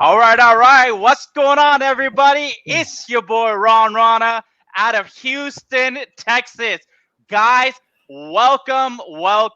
All right. What's going on, everybody? It's your boy Rana out of Houston, Texas. Guys, welcome to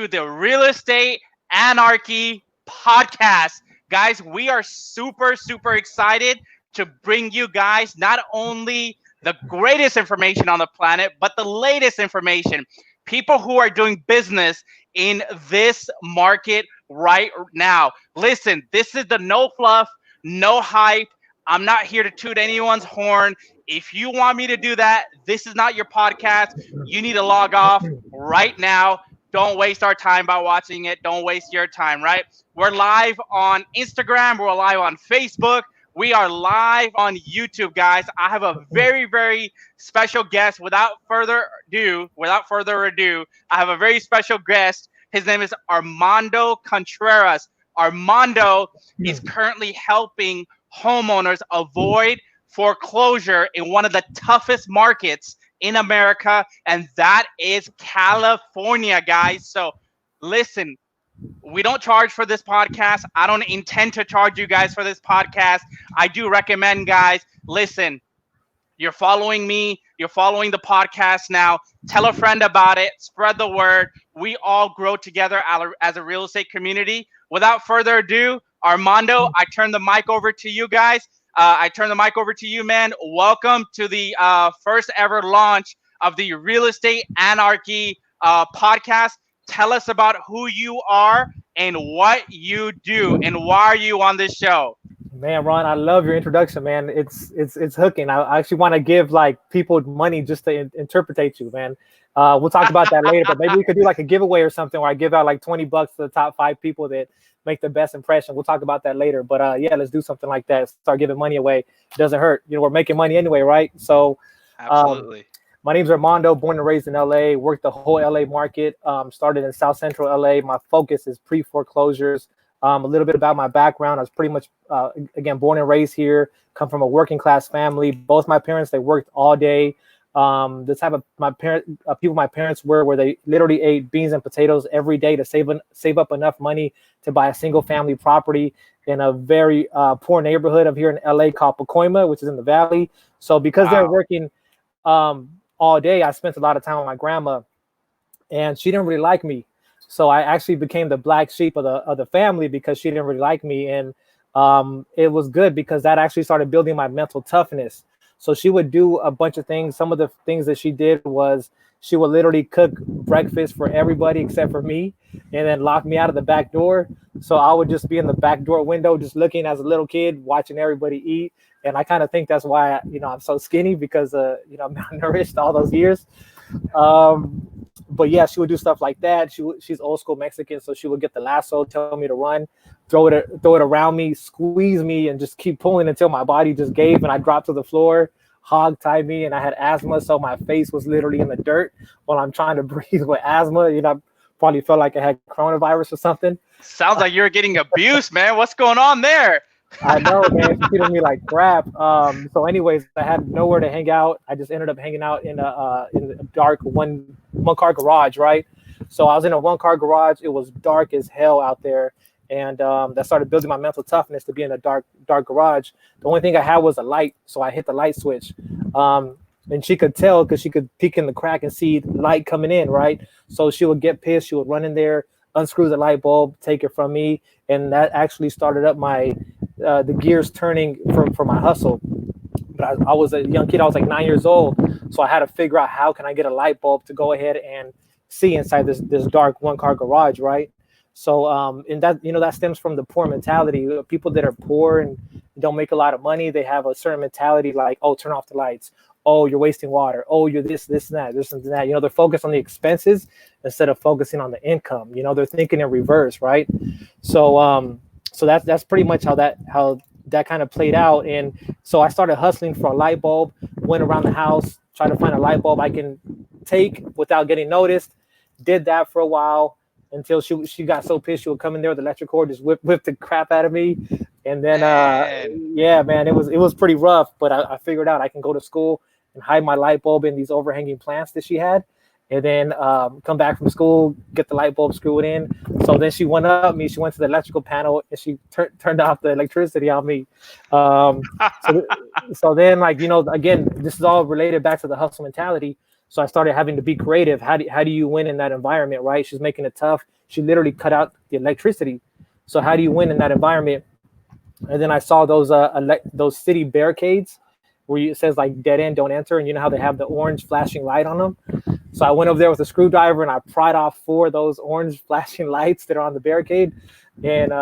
the Real Estate Anarchy podcast. Guys, we are super excited to bring you guys not only the greatest information on the planet, but the latest information. People who are doing business in this market right now. Listen, this is the no fluff, no hype. I'm not here to toot anyone's horn. If you want me to do that, this is not your podcast. You need to log off right now. Don't waste our time by watching it. Don't waste your time, right? We're live on Instagram. We're live on Facebook. We are live on YouTube, guys. I have a very special guest. Without further ado, I have a very special guest. His name is Armando Contreras. Armando is currently helping homeowners avoid foreclosure in one of the toughest markets in America, and that is California, guys. So listen, we don't charge for this podcast. I don't intend to charge you guys for this podcast. I do recommend, guys, listen, you're following me. You're following the podcast now. Tell a friend about it. Spread the word. We all grow together as a real estate community. Without further ado, Armando, I turn the mic over to you guys. I turn the mic over to you, man. Welcome to the first ever launch of the Real Estate Anarchy podcast. Tell us about who you are and what you do and why are you on this show? Man, Ron, I love your introduction, man. It's hooking. I actually want to give like people money just to interpretate you, man. We'll talk about that later, but maybe we could do like a giveaway or something where I give out like $20 to the top 5 people that make the best impression. We'll talk about that later, but yeah, let's do something like that. Start giving money away. It doesn't hurt. You know, we're making money anyway, right? So, absolutely. My name's Armando, born and raised in LA, worked the whole LA market, started in South Central LA. My focus is pre-foreclosures. A little bit about my background. I was pretty much, again, born and raised here, come from a working class family. Both my parents, they worked all day. The type of people my parents were, where they literally ate beans and potatoes every day to save up enough money to buy a single family property in a very poor neighborhood of here in LA called Pacoima, which is in the Valley. So because they're working all day, I spent a lot of time with my grandma, and she didn't really like me. So I actually became the black sheep of the family because she didn't really like me. And it was good because that actually started building my mental toughness. So she would do a bunch of things. Some of the things that she did was she would literally cook breakfast for everybody except for me and then lock me out of the back door. So I would just be in the back door window, just looking as a little kid, watching everybody eat. And I kind of think that's why, I'm so skinny because, I'm malnourished all those years. But yeah, she would do stuff like that. She's old school Mexican, so she would get the lasso, tell me to run, throw it around me, squeeze me, and just keep pulling until my body just gave and I dropped to the floor, hog tied me, and I had asthma, so my face was literally in the dirt while I'm trying to breathe with asthma. I probably felt like I had coronavirus or something. Sounds like you're getting abused, man. What's going on there? I know, man. She treated me like crap. So anyways, I had nowhere to hang out. I just ended up hanging out in a dark one car garage, right? So I was in a 1-car garage. It was dark as hell out there. And that started building my mental toughness to be in a dark garage. The only thing I had was a light. So I hit the light switch. And she could tell because she could peek in the crack and see light coming in, right? So she would get pissed. She would run in there, unscrew the light bulb, take it from me. And that actually started up the gears turning for my hustle. But I was a young kid. I was like 9 years old. So I had to figure out how can I get a light bulb to go ahead and see inside this dark 1-car garage, right? So and that, that stems from the poor mentality. People that are poor and don't make a lot of money, they have a certain mentality like, oh, turn off the lights. Oh, you're wasting water. Oh, you're this and that, this and that. They're focused on the expenses instead of focusing on the income. They're thinking in reverse, right? So so that's pretty much how that kind of played out. And so I started hustling for a light bulb, went around the house, tried to find a light bulb I can take without getting noticed. Did that for a while until she got so pissed she would come in there with the electric cord, just whip the crap out of me. And then yeah, man, it was pretty rough, but I figured out I can go to school and hide my light bulb in these overhanging plants that she had. and then come back from school, get the light bulb, screw it in. So then she went up me. She went to the electrical panel and she turned off the electricity on me. So so then, like, again, this is all related back to the hustle mentality. So I started having to be creative. How do you win in that environment, right? She's making it tough. She literally cut out the electricity. So how do you win in that environment? And then I saw those city barricades where it says like dead end, don't enter, and you know how they have the orange flashing light on them. So I went over there with a screwdriver and I pried off 4 of those orange flashing lights that are on the barricade. And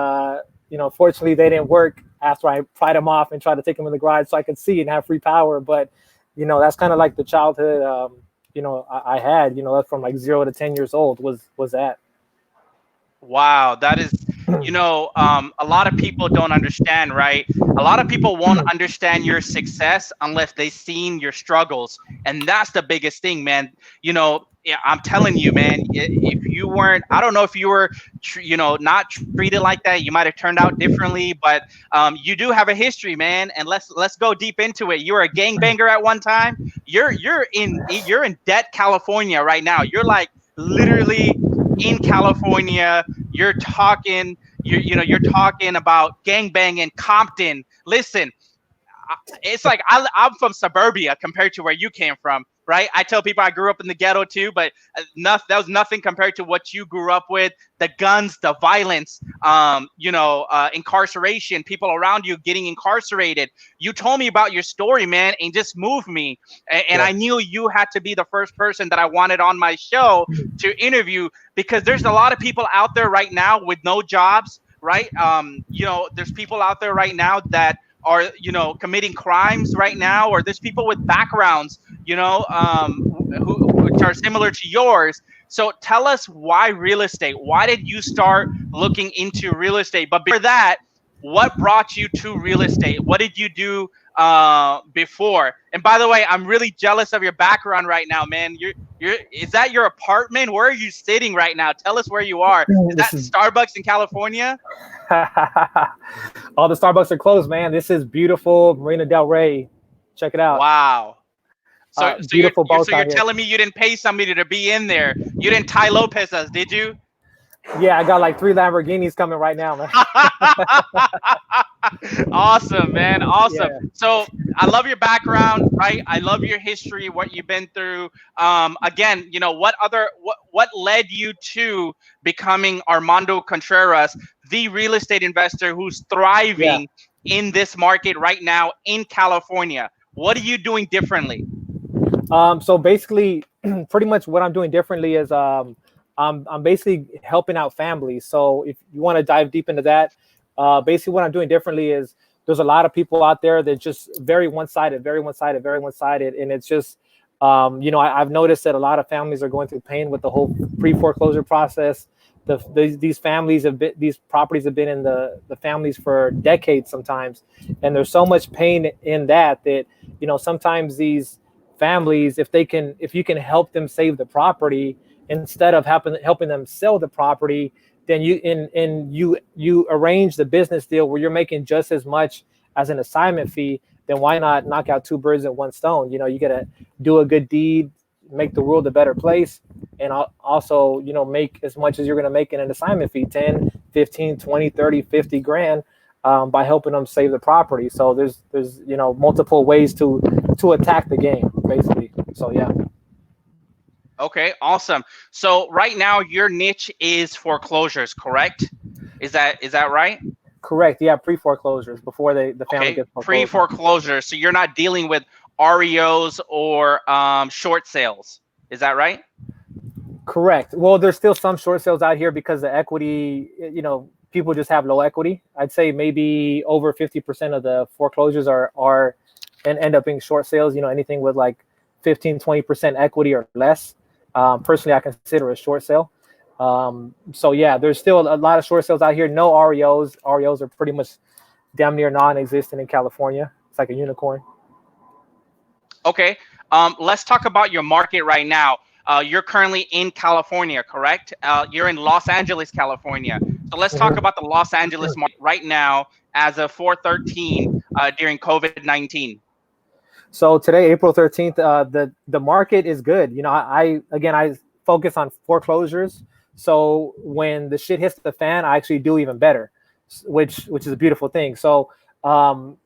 fortunately they didn't work after I pried them off and tried to take them in the garage so I could see and have free power. But that's kind of like the childhood I had. That's from like 0 to 10 years old was that. Wow, that is, a lot of people don't understand, right? A lot of people won't understand your success unless they've seen your struggles. And that's the biggest thing, man. I'm telling you, man, if you weren't, I don't know if you were, not treated like that, you might have turned out differently, but you do have a history, man. And let's go deep into it. You were a gangbanger at one time. You're in debt, California right now. You're like literally in California. You're talking about gangbanging, Compton. Listen, it's like I'm from suburbia compared to where you came from, right? I tell people I grew up in the ghetto too, but that was nothing compared to what you grew up with. The guns, the violence, incarceration, people around you getting incarcerated. You told me about your story, man, and just moved me. And I knew you had to be the first person that I wanted on my show to interview, because there's a lot of people out there right now with no jobs, right? There's people out there right now that are committing crimes right now, or there's people with backgrounds which are similar to yours. So tell us, why real estate? Why did you start looking into real estate? But before that, what brought you to real estate? What did you do before? And by the way, I'm really jealous of your background right now, man. Is that your apartment? Where are you sitting right now? Tell us where you are. Is that Starbucks in California? All the Starbucks are closed, man. This is beautiful Marina Del Rey. Check it out. Wow. So you're here. telling me you didn't pay somebody to be in there? You didn't Ty Lopez us, did you? Yeah, I got like 3 Lamborghinis coming right now, man. Awesome, man. Awesome. Yeah. So I love your background, right? I love your history, what you've been through. Again, what led you to becoming Armando Contreras, the real estate investor who's thriving in this market right now in California? What are you doing differently? So basically, pretty much what I'm doing differently is I'm basically helping out families. So if you want to dive deep into that, basically what I'm doing differently is there's a lot of people out there that just very one-sided. And it's just, I've noticed that a lot of families are going through pain with the whole pre-foreclosure process. These properties have been in the families for decades sometimes. And there's so much pain in that, sometimes these families, if you can help them save the property, instead of helping them sell the property, then you arrange the business deal where you're making just as much as an assignment fee. Then why not knock out 2 birds in 1 stone? You gotta do a good deed, make the world a better place, and also make as much as you're gonna make in an assignment fee, 10, 15, 20, 30, 50 grand, by helping them save the property. So there's multiple ways to attack the game, basically. So yeah. Okay, awesome. So right now your niche is foreclosures, correct? Is that right? Correct. Yeah, pre-foreclosures, before the family gets foreclosed. Pre-foreclosure. So you're not dealing with REOs or short sales. Is that right? Correct. Well, there's still some short sales out here because the equity, people just have low equity. I'd say maybe over 50% of the foreclosures are and end up being short sales, anything with like 15, 20% equity or less. Personally, I consider a short sale. So yeah, there's still a lot of short sales out here. No REOs. REOs are pretty much damn near non-existent in California. It's like a unicorn. Okay. Let's talk about your market right now. You're currently in California, correct? You're in Los Angeles, California. So let's talk about the Los Angeles market right now as of 4/13 during COVID-19. So today, April 13th, the market is good. You know, I focus on foreclosures. So when the shit hits the fan, I actually do even better, which is a beautiful thing. So um,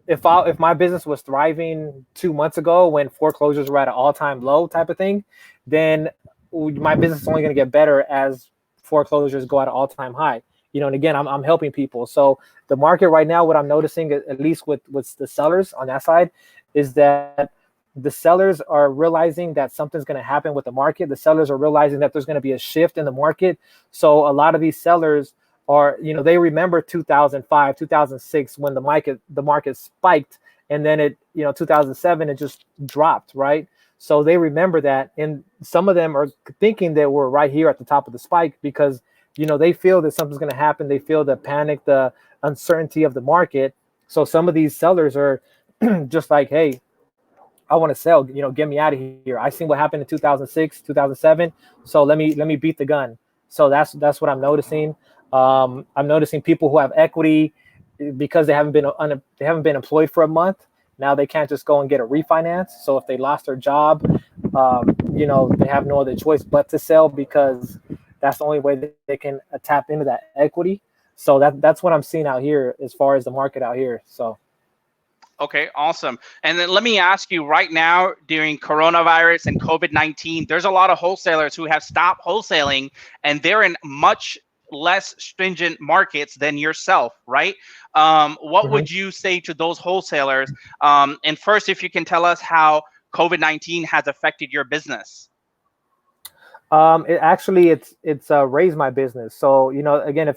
if my business was thriving 2 months ago when foreclosures were at an all-time low type of thing, then my business is only going to get better as foreclosures go at an all-time high. You know, and again, I'm helping people. So the market right now, what I'm noticing, at least with the sellers on that side, is that the sellers are realizing that something's going to happen with the market. The sellers are realizing that there's going to be a shift in the market. So a lot of these sellers are, you know, they remember 2005, 2006 when the market spiked, and then 2007 it just dropped, right? So they remember that, and some of them are thinking that we're right here at the top of the spike because, you know, they feel that something's going to happen. They feel the panic, the uncertainty of the market. So some of these sellers are just like, hey, I want to sell, you know, get me out of here. I seen what happened in 2006, 2007. So let me beat the gun. So that's what I'm noticing. I'm noticing people who have equity because they haven't been employed for a month. Now they can't just go and get a refinance. So if they lost their job, you know, they have no other choice but to sell because that's the only way that they can tap into that equity. So that's what I'm seeing out here as far as the market out here. So. Okay, awesome. And then let me ask you right now, during coronavirus and COVID-19, there's a lot of wholesalers who have stopped wholesaling and they're in much less stringent markets than yourself, right? What Mhm. would you say to those wholesalers? And first, if you can tell us how COVID-19 has affected your business. It's raised my business. So, you know, again,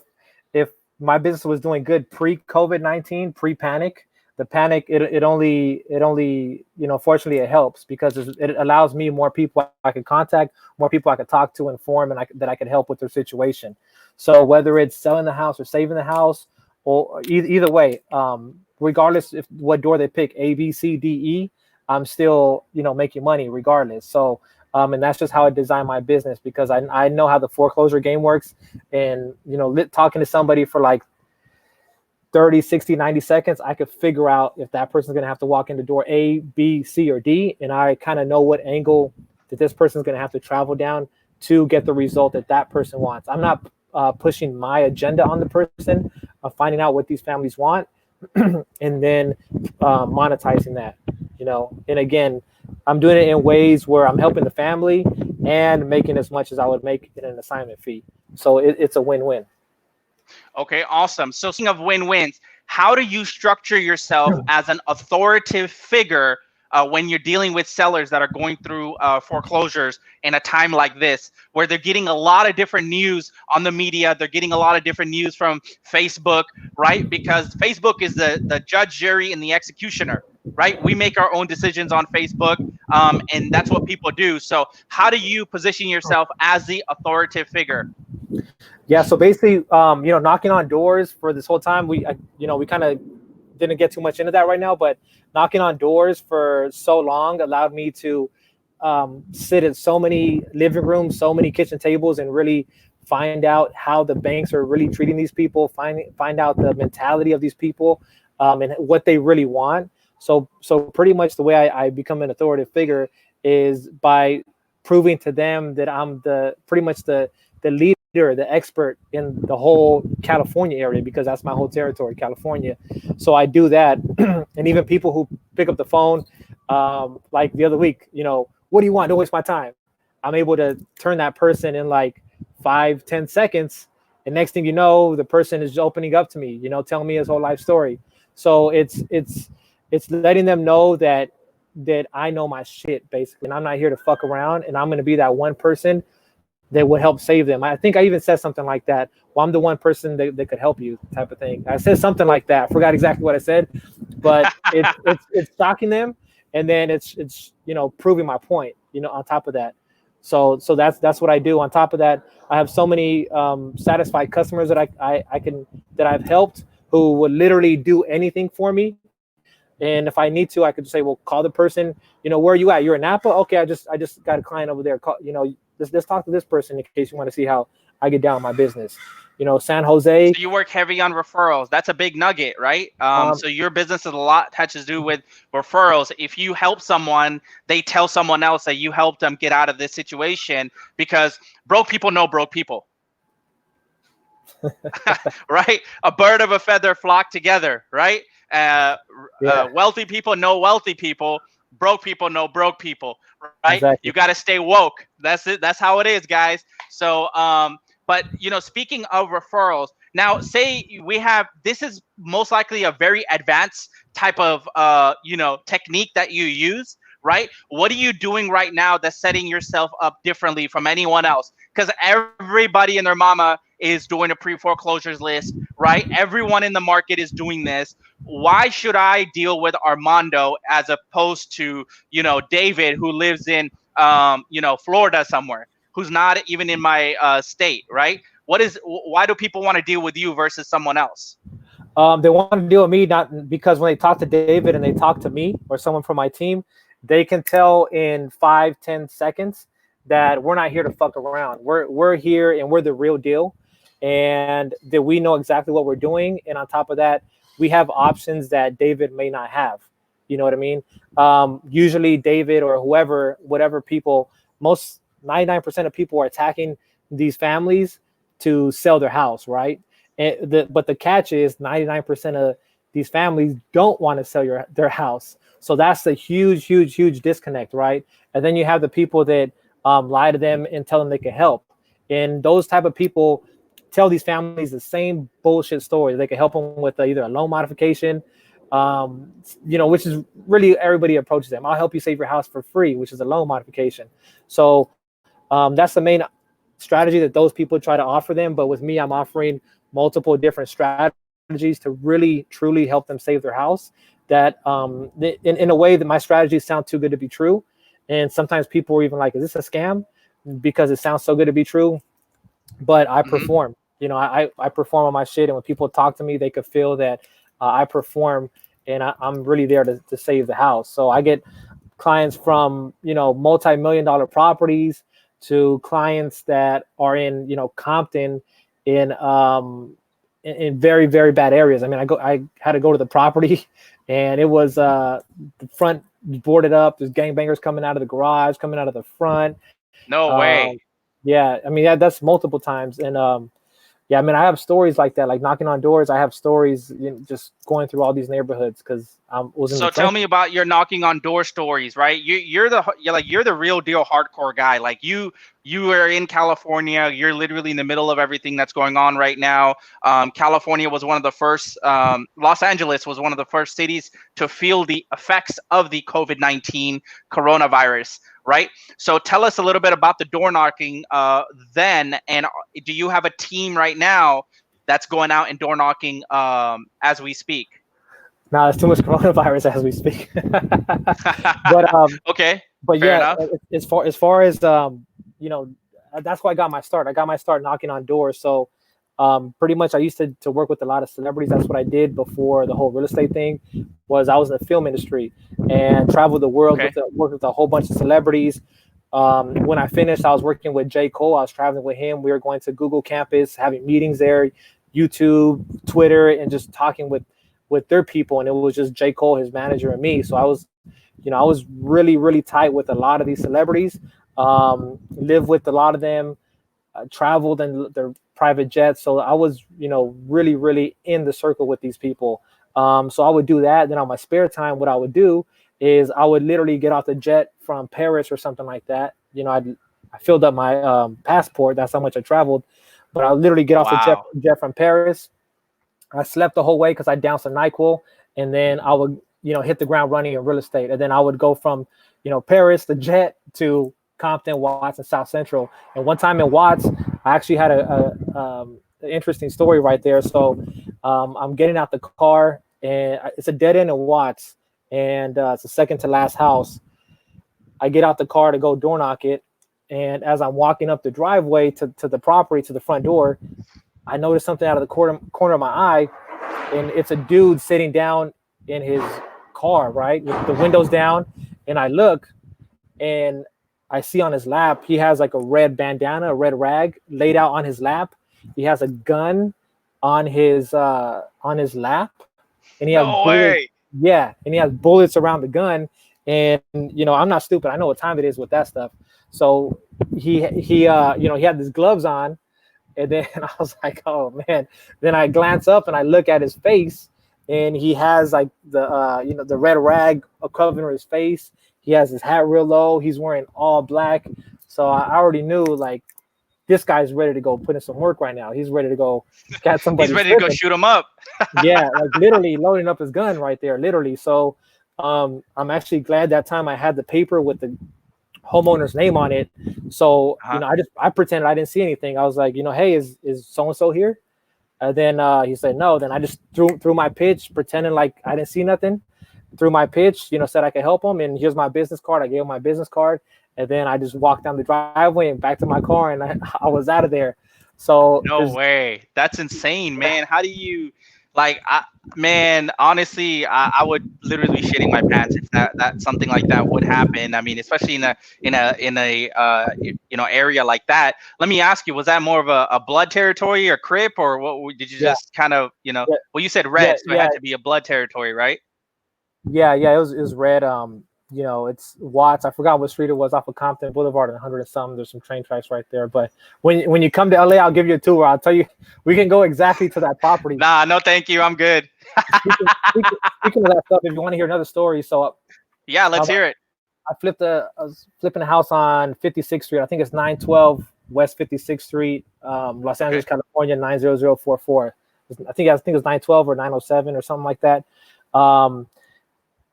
if my business was doing good pre-COVID-19, pre-panic, the panic it only you know, fortunately it helps because it allows me more people I could contact, more people I could talk to, inform, and that I could help with their situation. So whether it's selling the house or saving the house, or either way, regardless if what door they pick, A, B, C, D, E, I'm still, you know, making money regardless. So and that's just how I design my business because I know how the foreclosure game works. And, you know, talking to somebody for like 30, 60, 90 seconds, I could figure out if that person's going to have to walk in the door A, B, C, or D. And I kind of know what angle that this person's going to have to travel down to get the result that that person wants. I'm not pushing my agenda on the person, finding out what these families want, and then monetizing that, you know. And again, I'm doing it in ways where I'm helping the family and making as much as I would make in an assignment fee. So it's a win-win. Okay, awesome. So speaking of win-wins, how do you structure yourself as an authoritative figure when you're dealing with sellers that are going through foreclosures in a time like this, where they're getting a lot of different news on the media, they're getting a lot of different news from Facebook, right? Because Facebook is the judge, jury, and the executioner, right? We make our own decisions on Facebook, and that's what people do. So how do you position yourself as the authoritative figure? Yeah, so basically, you know, knocking on doors for this whole time, we kind of didn't get too much into that right now, but knocking on doors for so long allowed me to sit in so many living rooms, so many kitchen tables, and really find out how the banks are really treating these people, find out the mentality of these people, and what they really want. So pretty much the way I become an authoritative figure is by proving to them that I'm pretty much the leader, the expert in the whole California area, because that's my whole territory, California. So I do that. And even people who pick up the phone, like the other week, you know, what do you want? Don't waste my time. I'm able to turn that person in like 5-10 seconds. And next thing you know, the person is opening up to me, you know, telling me his whole life story. So it's letting them know that I know my shit, basically, and I'm not here to fuck around, and I'm going to be that one person that would help save them. I think I even said something like that. Well, I'm the one person that could help you, type of thing. I said something like that. I forgot exactly what I said, but it's shocking them, and then it's you know, proving my point, you know, on top of that. So that's what I do. On top of that, I have so many satisfied customers that I've helped, who would literally do anything for me. And if I need to, I could just say, well, call the person, you know, where are you at? You're in Napa? Okay, I just got a client over there. Call, you know, let's talk to this person in case you want to see how I get down on my business. San Jose. So you work heavy on referrals. That's a big nugget, right? Um, So your business is a lot has to do with referrals. If you help someone, they tell someone else that you helped them get out of this situation, because broke people know broke people. Right? A bird of a feather flock together, right? yeah, Wealthy people know wealthy people. Broke people know broke people, right? exactly. You got to stay woke. That's it. That's how it is, guys. So, but speaking of referrals, now say we have, this is most likely a very advanced type of technique that you use, right? What are you doing right now that's setting yourself up differently from anyone else? Because everybody and their mama is doing a pre-foreclosures list, right? Everyone in the market is doing this. Why should I deal with Armando as opposed to, David, who lives in, Florida somewhere, who's not even in my state, right? Why do people want to deal with you versus someone else? They want to deal with me, not because when they talk to David and they talk to me or someone from my team, they can tell in 5-10 seconds that we're not here to fuck around. We're here and we're the real deal, and that we know exactly what we're doing. And on top of that, we have options that David may not have. You know what I mean? Usually David or whatever people, most 99% of people are attacking these families to sell their house, right? But the catch is 99% of these families don't want to sell their house. So that's the huge disconnect, right? And then you have the people that lie to them and tell them they can help. And those type of people tell these families the same bullshit story. They can help them with either a loan modification, which is really everybody approaches them. I'll help you save your house for free, which is a loan modification. So that's the main strategy that those people try to offer them. But with me, I'm offering multiple different strategies to really truly help them save their house, that in a way that my strategies sound too good to be true. And sometimes people are even like, is this a scam? Because it sounds so good to be true. But I perform. I perform on my shit, and when people talk to me, they could feel that I perform, and I'm really there to save the house. So I get clients from multi-million-dollar properties to clients that are in Compton, in very, very bad areas. I mean, I had to go to the property, and it was the front boarded up. There's gangbangers coming out of the garage, coming out of the front. No way. Yeah, I mean, that's multiple times. And yeah, I mean, I have stories like that, like knocking on doors. I have stories just going through all these neighborhoods because I was in the So tell me about your knocking on door stories, right? You're the real deal hardcore guy. Like you are in California. You're literally in the middle of everything that's going on right now. California was one of the first. Los Angeles was one of the first cities to feel the effects of the COVID-19 coronavirus, right? So tell us a little bit about the door knocking then, and do you have a team right now that's going out and door knocking as we speak? No, it's too much coronavirus as we speak. But okay. But Fair yeah, enough. as far as that's why I got my start. I got my start knocking on doors. So pretty much I used to work with a lot of celebrities. That's what I did before the whole real estate thing. Was I was in the film industry and traveled the world worked with a whole bunch of celebrities. When I finished, I was working with J. Cole. I was traveling with him. We were going to Google campus, having meetings there, YouTube, Twitter, and just talking with their people. And it was just J. Cole, his manager, and me. So I was really, really tight with a lot of these celebrities, lived with a lot of them, traveled in their private jets. So I was, really, really in the circle with these people. So I would do that. Then on my spare time, what I would do is I would literally get off the jet from Paris or something like that. I filled up my passport. That's how much I traveled. But I would literally get off the jet from Paris. I slept the whole way because I downed some NyQuil, and then I would, hit the ground running in real estate. And then I would go from, Paris, the jet, to Compton, Watts, and South Central. And one time in Watts, I actually had an interesting story right there. So I'm getting out the car, and it's a dead end in Watts, and it's the second to last house. I get out the car to go door knock it, and as I'm walking up the driveway to the property, to the front door, I noticed something out of the corner of my eye, and it's a dude sitting down in his car, right, with the windows down. And I look, and I see on his lap, he has like a red bandana, a red rag laid out on his lap, He has a gun on his lap, and he has No bullets. way. Yeah, and he has bullets around the gun. And I'm not stupid. I know what time it is with that stuff. So he had his gloves on, and then I was like, oh man. Then I glance up and I look at his face, and he has like the red rag covering his face. He has his hat real low. He's wearing all black. So I already knew, like, this guy's ready to go put in some work right now. He's ready to go catch He's somebody ready to go slipping. shoot him up. Yeah, like literally loading up his gun right there, literally. So I'm actually glad that time I had the paper with the homeowner's name on it. So I pretended I didn't see anything. I was like, hey, is so and so here? And then he said no. Then I just threw my pitch, pretending like I didn't see nothing. Threw my pitch, said I could help him, and here's my business card. I gave him my business card, and then I just walked down the driveway and back to my car, and I was out of there. So No way. That's insane, man. How do you man, honestly, I would literally be shitting my pants if that something like that would happen. I mean, especially in a area like that. Let me ask you, was that more of a blood territory or Crip, or what did you just kind of, yeah, well, you said red, so it yeah, had to be a blood territory, right? yeah, it was red. It's Watts. I forgot what street it was, off of Compton Boulevard and 100 and something. There's some train tracks right there. But when you come to LA, I'll give you a tour. I'll tell you, we can go exactly to that property. Nah, no, thank you. I'm good. Speaking of that stuff, if you want to hear another story, so yeah, let's hear it. I was flipping a house on 56th Street. I think it's 912 West 56th Street, Los Angeles, California, 90044. I think it's 912 or 907 or something like that.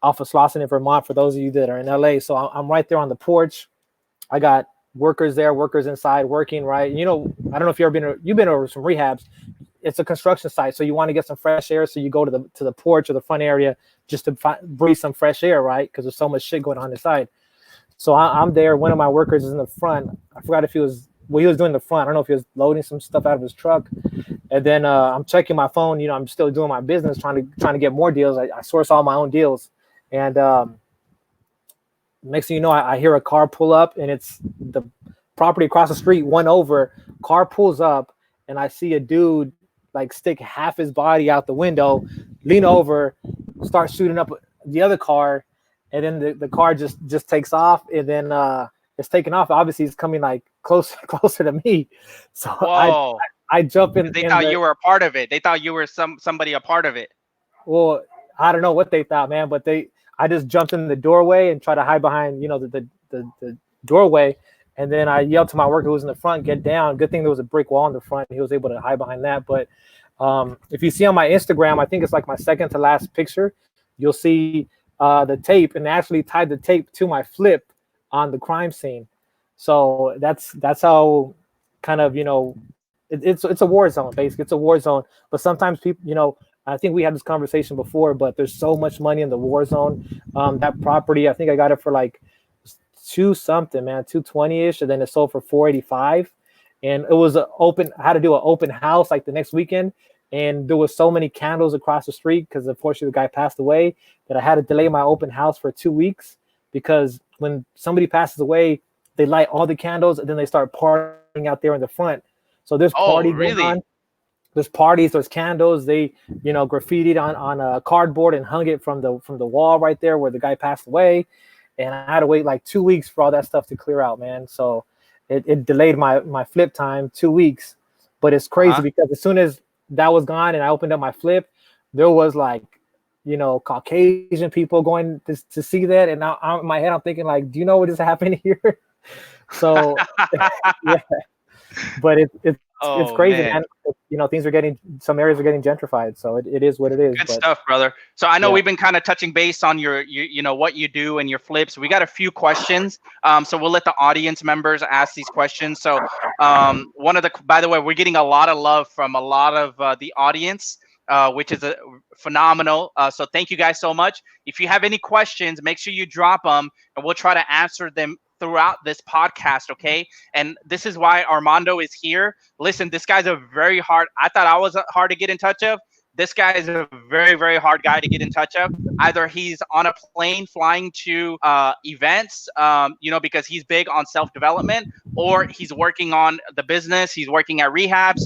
Off of Slauson in Vermont, for those of you that are in LA. So I'm right there on the porch. I got workers there, workers inside working, right? I don't know if you've been over some rehabs. It's a construction site, so you want to get some fresh air. So you go to the porch or the front area just to breathe some fresh air, right? Because there's so much shit going on inside. So I'm there. One of my workers is in the front. I forgot if he was doing the front. I don't know if he was loading some stuff out of his truck. And then I'm checking my phone. I'm still doing my business, trying to get more deals. I source all my own deals. And next thing you know, I hear a car pull up, and it's the property across the street, one over. Car pulls up, and I see a dude like stick half his body out the window, lean over, start shooting up the other car, and then the car just takes off, and then it's taking off. Obviously, it's coming like closer to me. So I jump in. They thought you were a part of it. They thought you were somebody a part of it. Well, I don't know what they thought, man, but I just jumped in the doorway and tried to hide behind, the doorway. And then I yelled to my worker who was in the front, get down. Good thing there was a brick wall in the front. He was able to hide behind that. But if you see on my Instagram, I think it's like my second to last picture, you'll see the tape, and they actually tied the tape to my flip on the crime scene. So that's how kind of, it's a war zone, basically. It's a war zone. But sometimes people, I think we had this conversation before, but there's so much money in the war zone. That property, I think I got it for like $220-ish, and then it sold for $485. And it was I had to do an open house like the next weekend, and there was so many candles across the street because unfortunately the guy passed away, that I had to delay my open house for 2 weeks, because when somebody passes away, they light all the candles and then they start partying out there in the front. So there's party going on. There's parties, there's candles. They, graffitied on a cardboard and hung it from the wall right there where the guy passed away. And I had to wait like 2 weeks for all that stuff to clear out, man. So it delayed my flip time 2 weeks. But it's crazy because as soon as that was gone and I opened up my flip, there was like, Caucasian people going to see that. And now in my head, I'm thinking like, do you know what is happening here? So, yeah. But it's crazy, man. Things are some areas are getting gentrified, so it is what it is. Good stuff, brother. So I know we've been kind of touching base on your what you do and your flips. We got a few questions, so we'll let the audience members ask these questions. So by the way, we're getting a lot of love from a lot of the audience, which is phenomenal. So thank you guys so much. If you have any questions, make sure you drop them, and we'll try to answer them throughout this podcast, okay? And this is why Armando is here. Listen, this guy's I thought I was hard to get in touch of. This guy is a very, very hard guy to get in touch of. Either he's on a plane flying to events, because he's big on self-development, or he's working on the business. He's working at rehabs.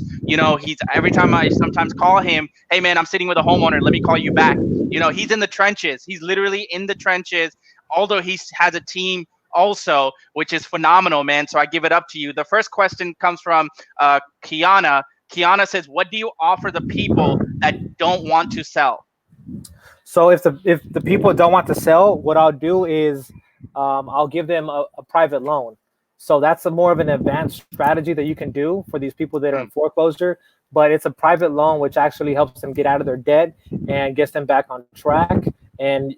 He's every time I sometimes call him, hey man, I'm sitting with a homeowner. Let me call you back. He's in the trenches. He's literally in the trenches. Although he has a team also, which is phenomenal, man. So I give it up to you. The first question comes from Kiana. Kiana says, what do you offer the people that don't want to sell? So if the people don't want to sell, what I'll do is I'll give them a private loan. So that's more of an advanced strategy that you can do for these people that are in foreclosure. But it's a private loan, which actually helps them get out of their debt and gets them back on track. And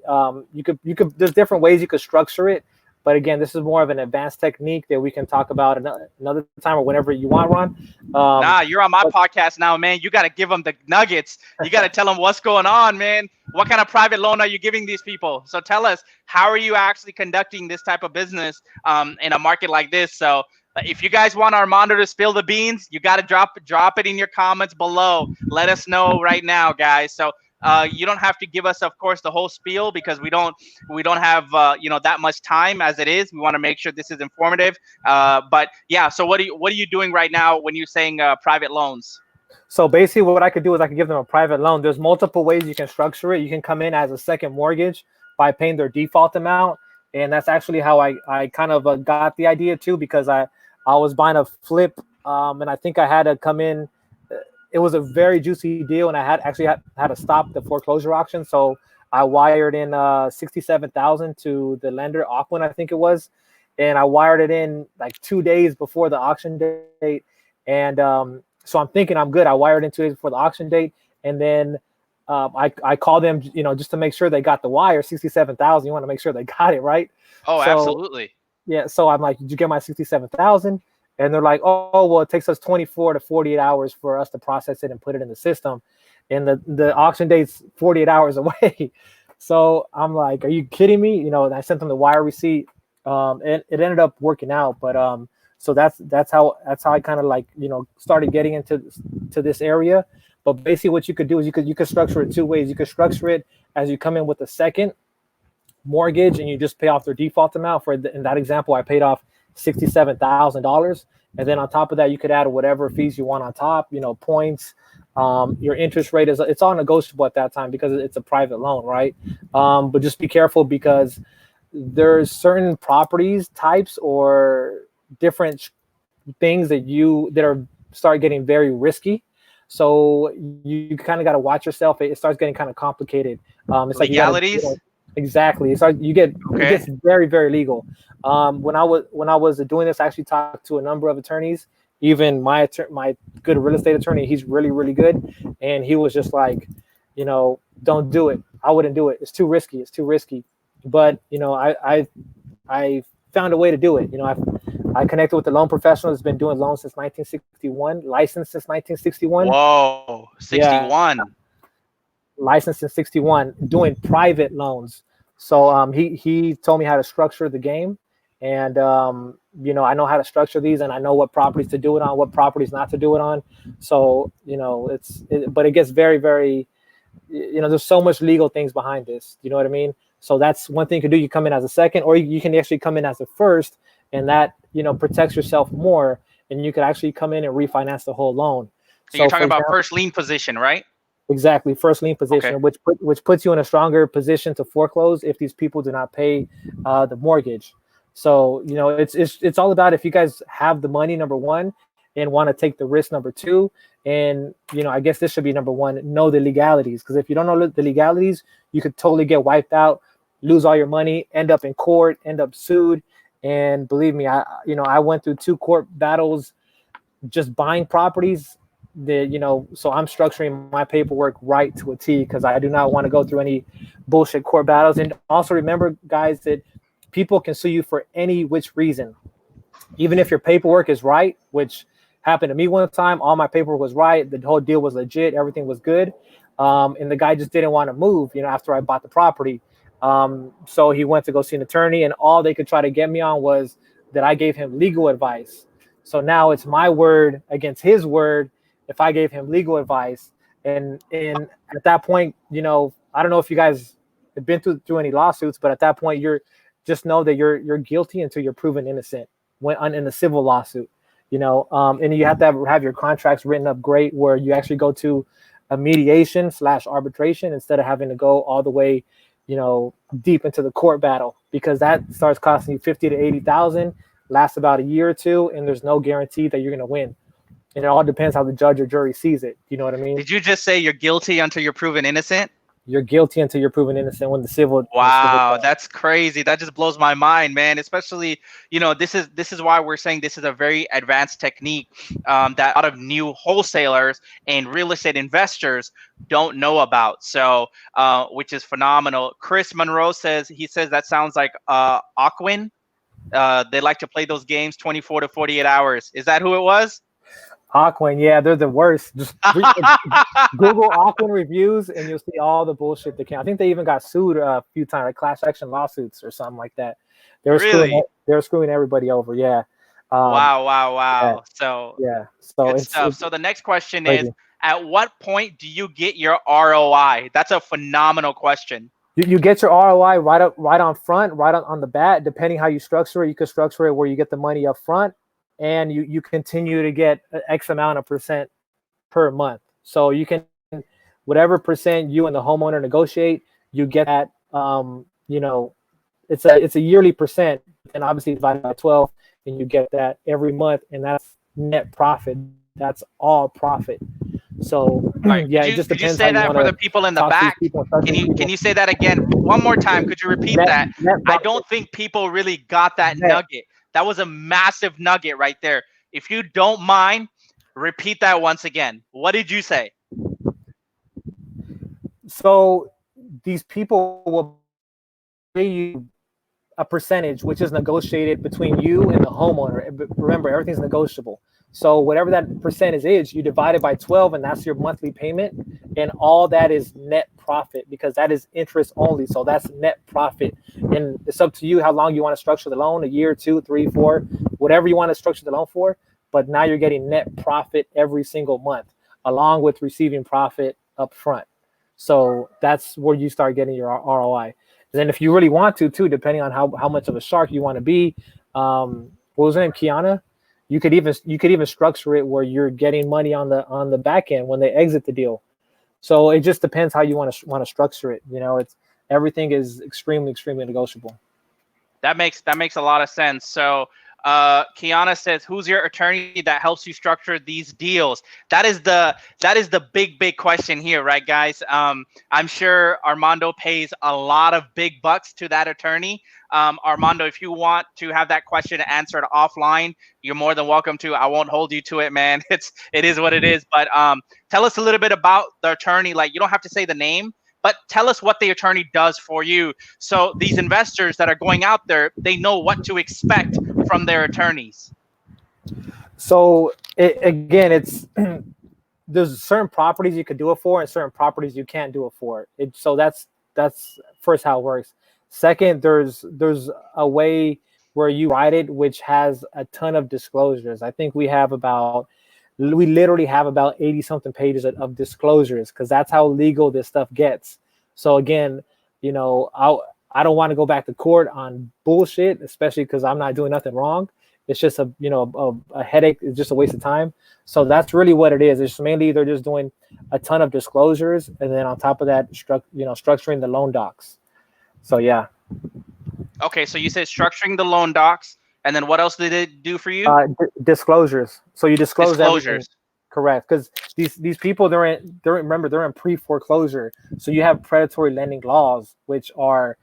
you could there's different ways you could structure it. But again, this is more of an advanced technique that we can talk about another time or whenever you want, Ron. Nah, you're on my podcast now, man. You got to give them the nuggets. You got to tell them what's going on, man. What kind of private loan are you giving these people? So tell us, how are you actually conducting this type of business in a market like this? So if you guys want Armando to spill the beans, you got to drop it in your comments below. Let us know right now, guys. So you don't have to give us, of course, the whole spiel, because we don't have that much time as it is. We want to make sure this is informative. But yeah, so what are you doing right now when you're saying private loans? So basically, what I could do is I could give them a private loan. There's multiple ways you can structure it. You can come in as a second mortgage by paying their default amount, and that's actually how I kind of got the idea too, because I was buying a flip, and I think I had to come in. It was a very juicy deal, and I had to stop the foreclosure auction. So I wired in $67,000 to the lender, Auckland, I think it was, and I wired it in like 2 days before the auction date. And so I'm thinking I'm good. I wired in 2 days before the auction date, and then I called them, just to make sure they got the wire. $67,000. You want to make sure they got it right. Oh, so, absolutely. Yeah. So I'm like, did you get my $67,000? And they're like, oh, well, it takes us 24 to 48 hours for us to process it and put it in the system. And the auction date's 48 hours away. So I'm like, are you kidding me? And I sent them the wire receipt. And it ended up working out. But so that's how I kind of started getting into this area. But basically what you could do is you could structure it two ways. You could structure it as you come in with a second mortgage and you just pay off their default amount. In that example, I paid off $67,000, and then on top of that, you could add whatever fees you want on top. Points. Your interest rate it's all negotiable at that time because it's a private loan, right? But just be careful because there's certain properties types or different things that start getting very risky. So you kind of got to watch yourself. It starts getting kind of complicated. It's legalities. Exactly. It's like it gets very, very legal. When I was doing this, I actually talked to a number of attorneys. Even my good real estate attorney, he's really, really good, and he was just like, don't do it. I wouldn't do it. It's too risky. But I found a way to do it. I connected with the loan professional that's been doing loans since 1961, licensed since 1961. Whoa, 61. Yeah. Licensed in 61, doing private loans. So he told me how to structure the game, and I know how to structure these, and I know what properties to do it on, what properties not to do it on. So but it gets very, very, there's so much legal things behind this. You know what I mean? So that's one thing you can do. You come in as a second, or you can actually come in as a first, and that protects yourself more, and you could actually come in and refinance the whole loan. So you're talking about first lien position, right? Exactly, first lien position, okay. which puts you in a stronger position to foreclose if these people do not pay the mortgage. So it's all about if you guys have the money, number one, and want to take the risk, number two, and I guess this should be number one, know the legalities, because if you don't know the legalities, you could totally get wiped out, lose all your money, end up in court, end up sued. And believe me, I went through 2 court battles just buying properties. So I'm structuring my paperwork right to a T because I do not want to go through any bullshit court battles. And also remember, guys, that people can sue you for any which reason, even if your paperwork is right, which happened to me one time. All my paperwork was right. The whole deal was legit. Everything was good. And the guy just didn't want to move, after I bought the property. So he went to go see an attorney, and all they could try to get me on was that I gave him legal advice. So now it's my word against his word if I gave him legal advice. And at that point, you know, I don't know if you guys have been through any lawsuits, but at that point, you're just know that you're guilty until you're proven innocent when in a civil lawsuit, you know. And you have to have your contracts written up great, where you actually go to a mediation / arbitration instead of having to go all the way, you know, deep into the court battle, because that starts costing you 50 to 80,000, lasts about a year or two, and there's no guarantee that you're going to win. And it all depends how the judge or jury sees it. You know what I mean? Did you just say you're guilty until you're proven innocent? You're guilty until you're proven innocent when the civil. Wow, that's crazy. That just blows my mind, man. Especially, you know, this is why we're saying this is a very advanced technique that a lot of new wholesalers and real estate investors don't know about. So, which is phenomenal. Chris Monroe says that sounds like Aquin. They like to play those games 24 to 48 hours. Is that who it was? Aquin, yeah, they're the worst. Just Google Aquin reviews and you'll see all the bullshit they can. I think they even got sued a few times, like class action lawsuits or something like that. They were screwing everybody over. Yeah. Wow. Yeah. So So So the next question is, at what point do you get your ROI? That's a phenomenal question. You get your ROI right on front, right on the bat. Depending how you structure it, you could structure it where you get the money up front, and you continue to get X amount of percent per month. So you can, whatever percent you and the homeowner negotiate, you get that. You know, it's a yearly percent, and obviously divided by 12, and you get that every month, and that's net profit. That's all profit. So yeah, it just depends. Could you say that for the people in the back? Can you say that again one more time? Could you repeat that? I don't think people really got that nugget. That was a massive nugget right there. If you don't mind, repeat that once again. What did you say? So these people will pay you a percentage, which is negotiated between you and the homeowner. Remember, everything's negotiable. So whatever that percentage is, you divide it by 12, and that's your monthly payment. And all that is net profit, because that is interest only. So that's net profit. And it's up to you how long you want to structure the loan, a year, 2, 3, 4, whatever you want to structure the loan for. But now you're getting net profit every single month, along with receiving profit up front. So that's where you start getting your ROI. And then if you really want to, too, depending on how much of a shark you want to be, what was her name, Kiana? You could even structure it where you're getting money on the back end when they exit the deal. So it just depends how you want to structure it. You know, everything is extremely negotiable. That makes a lot of sense. So Kiana says, who's your attorney that helps you structure these deals? That is the big question here, right, guys? I'm sure Armando pays a lot of big bucks to that attorney. Armando, if you want to have that question answered offline, you're more than welcome to. I won't hold you to it, man. It is what it is. But tell us a little bit about the attorney. Like, you don't have to say the name, but tell us what the attorney does for you, so these investors that are going out there, they know what to expect from their attorneys. So it's there's certain properties you could do it for, and certain properties you can't do it for. So that's first how it works. Second, there's a way where you write it, which has a ton of disclosures. I think we literally have about 80 something pages of disclosures, because that's how legal this stuff gets. So again, you know, I don't want to go back to court on bullshit, especially because I'm not doing nothing wrong. It's just a headache. It's just a waste of time. So that's really what it is. It's mainly they're just doing a ton of disclosures, and then on top of that, structuring the loan docs. So yeah. Okay, so you said structuring the loan docs, and then what else did it do for you? Disclosures. So you disclose disclosures. Everything. Correct, because these people they're in pre-foreclosure. So you have predatory lending laws, which are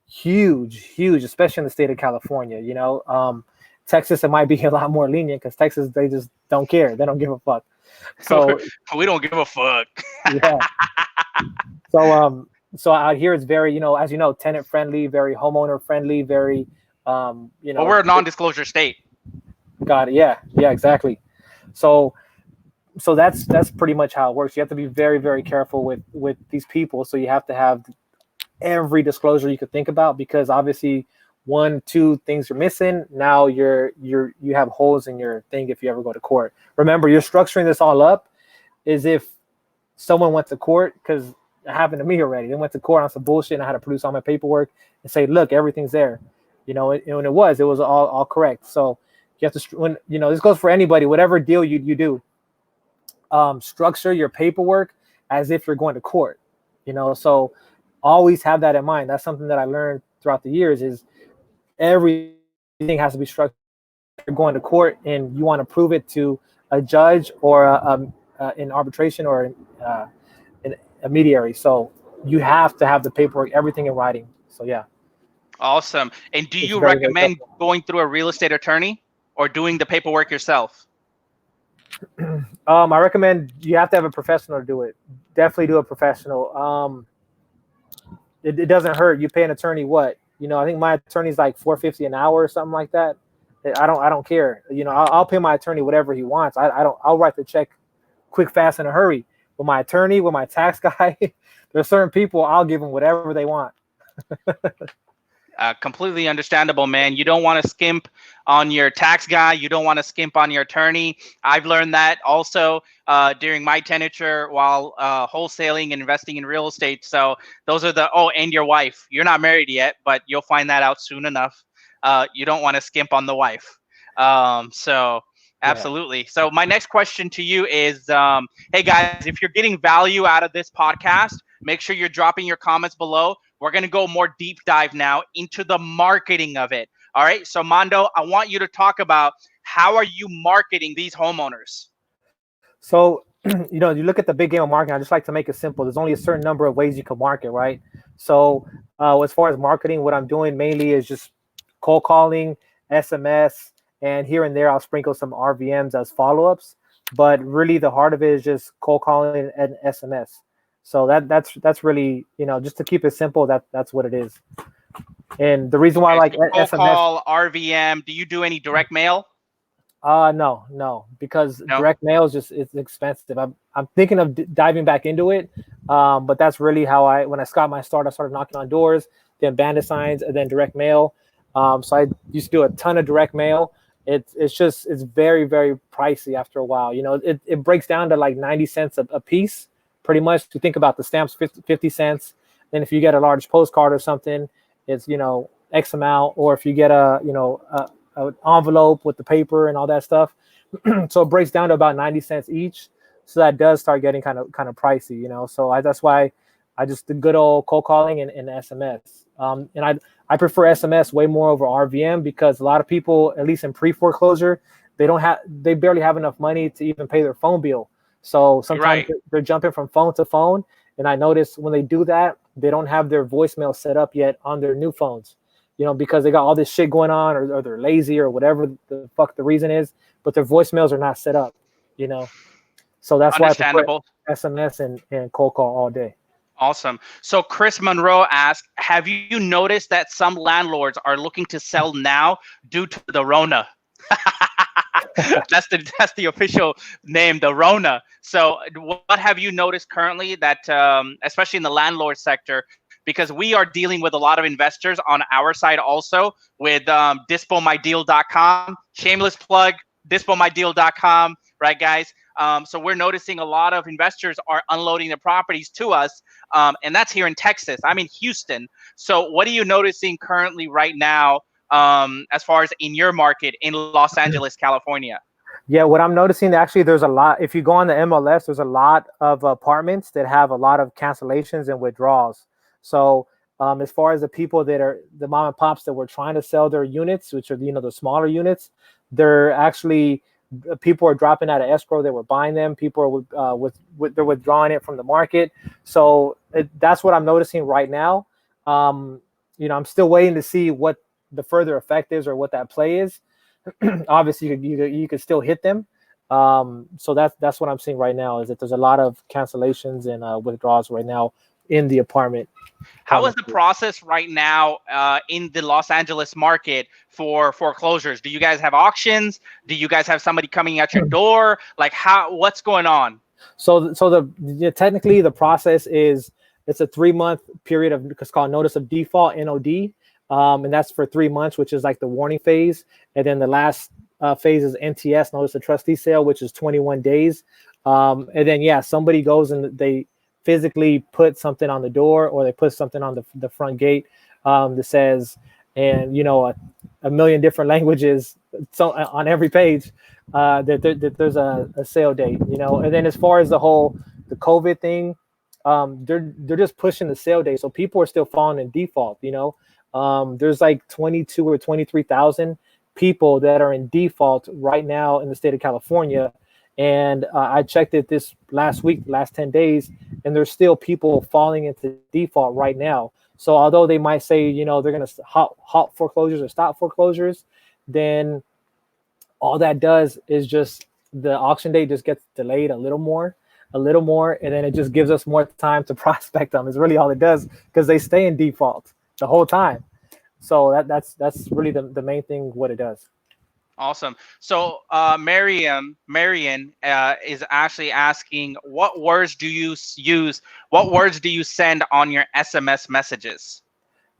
huge, especially in the state of California. You know, Texas, it might be a lot more lenient, because Texas, they just don't care. They don't give a fuck. So we don't give a fuck. Yeah. So out here it's very, you know, as you know, tenant friendly, very homeowner friendly, very, Well, we're a non-disclosure state. Got it. Yeah, exactly. So that's pretty much how it works. You have to be very, very careful with these people. So you have to have every disclosure you could think about, because obviously 1, 2 things are missing. Now you have holes in your thing if you ever go to court. Remember, you're structuring this all up as if someone went to court, because it happened to me already. They went to court on some bullshit, and I had to produce all my paperwork and say, look, everything's there. And it was all correct. So you have to, when, this goes for anybody, whatever deal you do, structure your paperwork as if you're going to court, so always have that in mind. That's something that I learned throughout the years, is everything has to be structured. You're going to court and you want to prove it to a judge or in arbitration or a mediary. So you have to have the paperwork, everything in writing. So yeah. Awesome. And do It's you very, very recommend helpful. going through a real estate attorney or doing the paperwork yourself? I recommend you have to have a professional to do it. Definitely do a professional. It doesn't hurt. You pay an attorney what? I think my attorney's like $4.50 an hour or something like that. I don't care. I'll pay my attorney whatever he wants. I'll write the check quick, fast, in a hurry. With my attorney, with my tax guy, there's certain people I'll give them whatever they want. Completely understandable, man. You don't want to skimp on your tax guy. You don't want to skimp on your attorney. I've learned that also during my tenure while wholesaling and investing in real estate. So those are and your wife. You're not married yet, but you'll find that out soon enough. You don't want to skimp on the wife. Absolutely. Yeah. So my next question to you is, hey guys, if you're getting value out of this podcast, make sure you're dropping your comments below. We're going to go more deep dive now into the marketing of it. All right. So Mondo, I want you to talk about how are you marketing these homeowners? So, you look at the big game of marketing. I just like to make it simple. There's only a certain number of ways you can market, right? So as far as marketing, what I'm doing mainly is just cold calling, SMS, and here and there I'll sprinkle some RVMs as follow-ups. But really the heart of it is just cold calling and SMS. So that's really, just to keep it simple, that's what it is. And the reason why I like cold SMS, call, RVM, do you do any direct mail? No, because direct mail is it's expensive. I'm thinking of diving back into it. But that's really how when I got my start, I started knocking on doors, then bandit signs, and then direct mail. So I used to do a ton of direct mail. It's very, very pricey after a while. It breaks down to like 90 cents a piece. Pretty much, if you think about the stamps, 50 cents. Then if you get a large postcard or something, it's, X amount. Or if you get an envelope with the paper and all that stuff. So it breaks down to about 90 cents each. So that does start getting kind of pricey, So that's why I just the good old cold calling and SMS. And I prefer SMS way more over RVM because a lot of people, at least in pre-foreclosure, they barely have enough money to even pay their phone bill. So sometimes they're jumping from phone to phone. And I notice when they do that, they don't have their voicemail set up yet on their new phones, because they got all this shit going on or they're lazy or whatever the fuck the reason is, but their voicemails are not set up, So that's why I prefer SMS and cold call all day. Awesome. So Chris Monroe asked, have you noticed that some landlords are looking to sell now due to the Rona? That's the official name, the Rona. So what have you noticed currently that, especially in the landlord sector, because we are dealing with a lot of investors on our side also with dispomydeal.com, shameless plug, dispomydeal.com, right guys? So we're noticing a lot of investors are unloading their properties to us, and that's here in Texas. I'm in Houston. So what are you noticing currently right now as far as in your market in Los Angeles, California? Yeah, what I'm noticing, actually, there's a lot. If you go on the MLS, there's a lot of apartments that have a lot of cancellations and withdrawals. So as far as the people that are the mom and pops that were trying to sell their units, which are, the smaller units, they're actually, people are dropping out of escrow. They were buying them. People are they're withdrawing it from the market. So that's what I'm noticing right now. I'm still waiting to see what the further effect is or what that play is. Obviously, you could still hit them. So that's what I'm seeing right now, is that there's a lot of cancellations and withdrawals right now in the apartment. How is the process right now in the Los Angeles market for foreclosures? Do you guys have auctions? Do you guys have somebody coming at your door? Like what's going on? So technically the process is, it's a 3-month period of, it's called notice of default, NOD. And that's for 3 months, which is like the warning phase. And then the last phase is NTS, notice of trustee sale, which is 21 days. And then, yeah, somebody goes and they physically put something on the door, or they put something on the front gate that says, and, a million different languages, so on every page, that there's a sale date, And then as far as the COVID thing, they're just pushing the sale date. So people are still falling in default, There's like 22 or 23,000 people that are in default right now in the state of California. And I checked it this last week, last 10 days, and there's still people falling into default right now. So although they might say, they're going to halt foreclosures or stop foreclosures, then all that does is just the auction date just gets delayed a little more, and then it just gives us more time to prospect them. Is really all it does, because they stay in default the whole time. So that's really the main thing, what it does. Awesome. So Marion is actually asking, what words do you use? What words do you send on your SMS messages?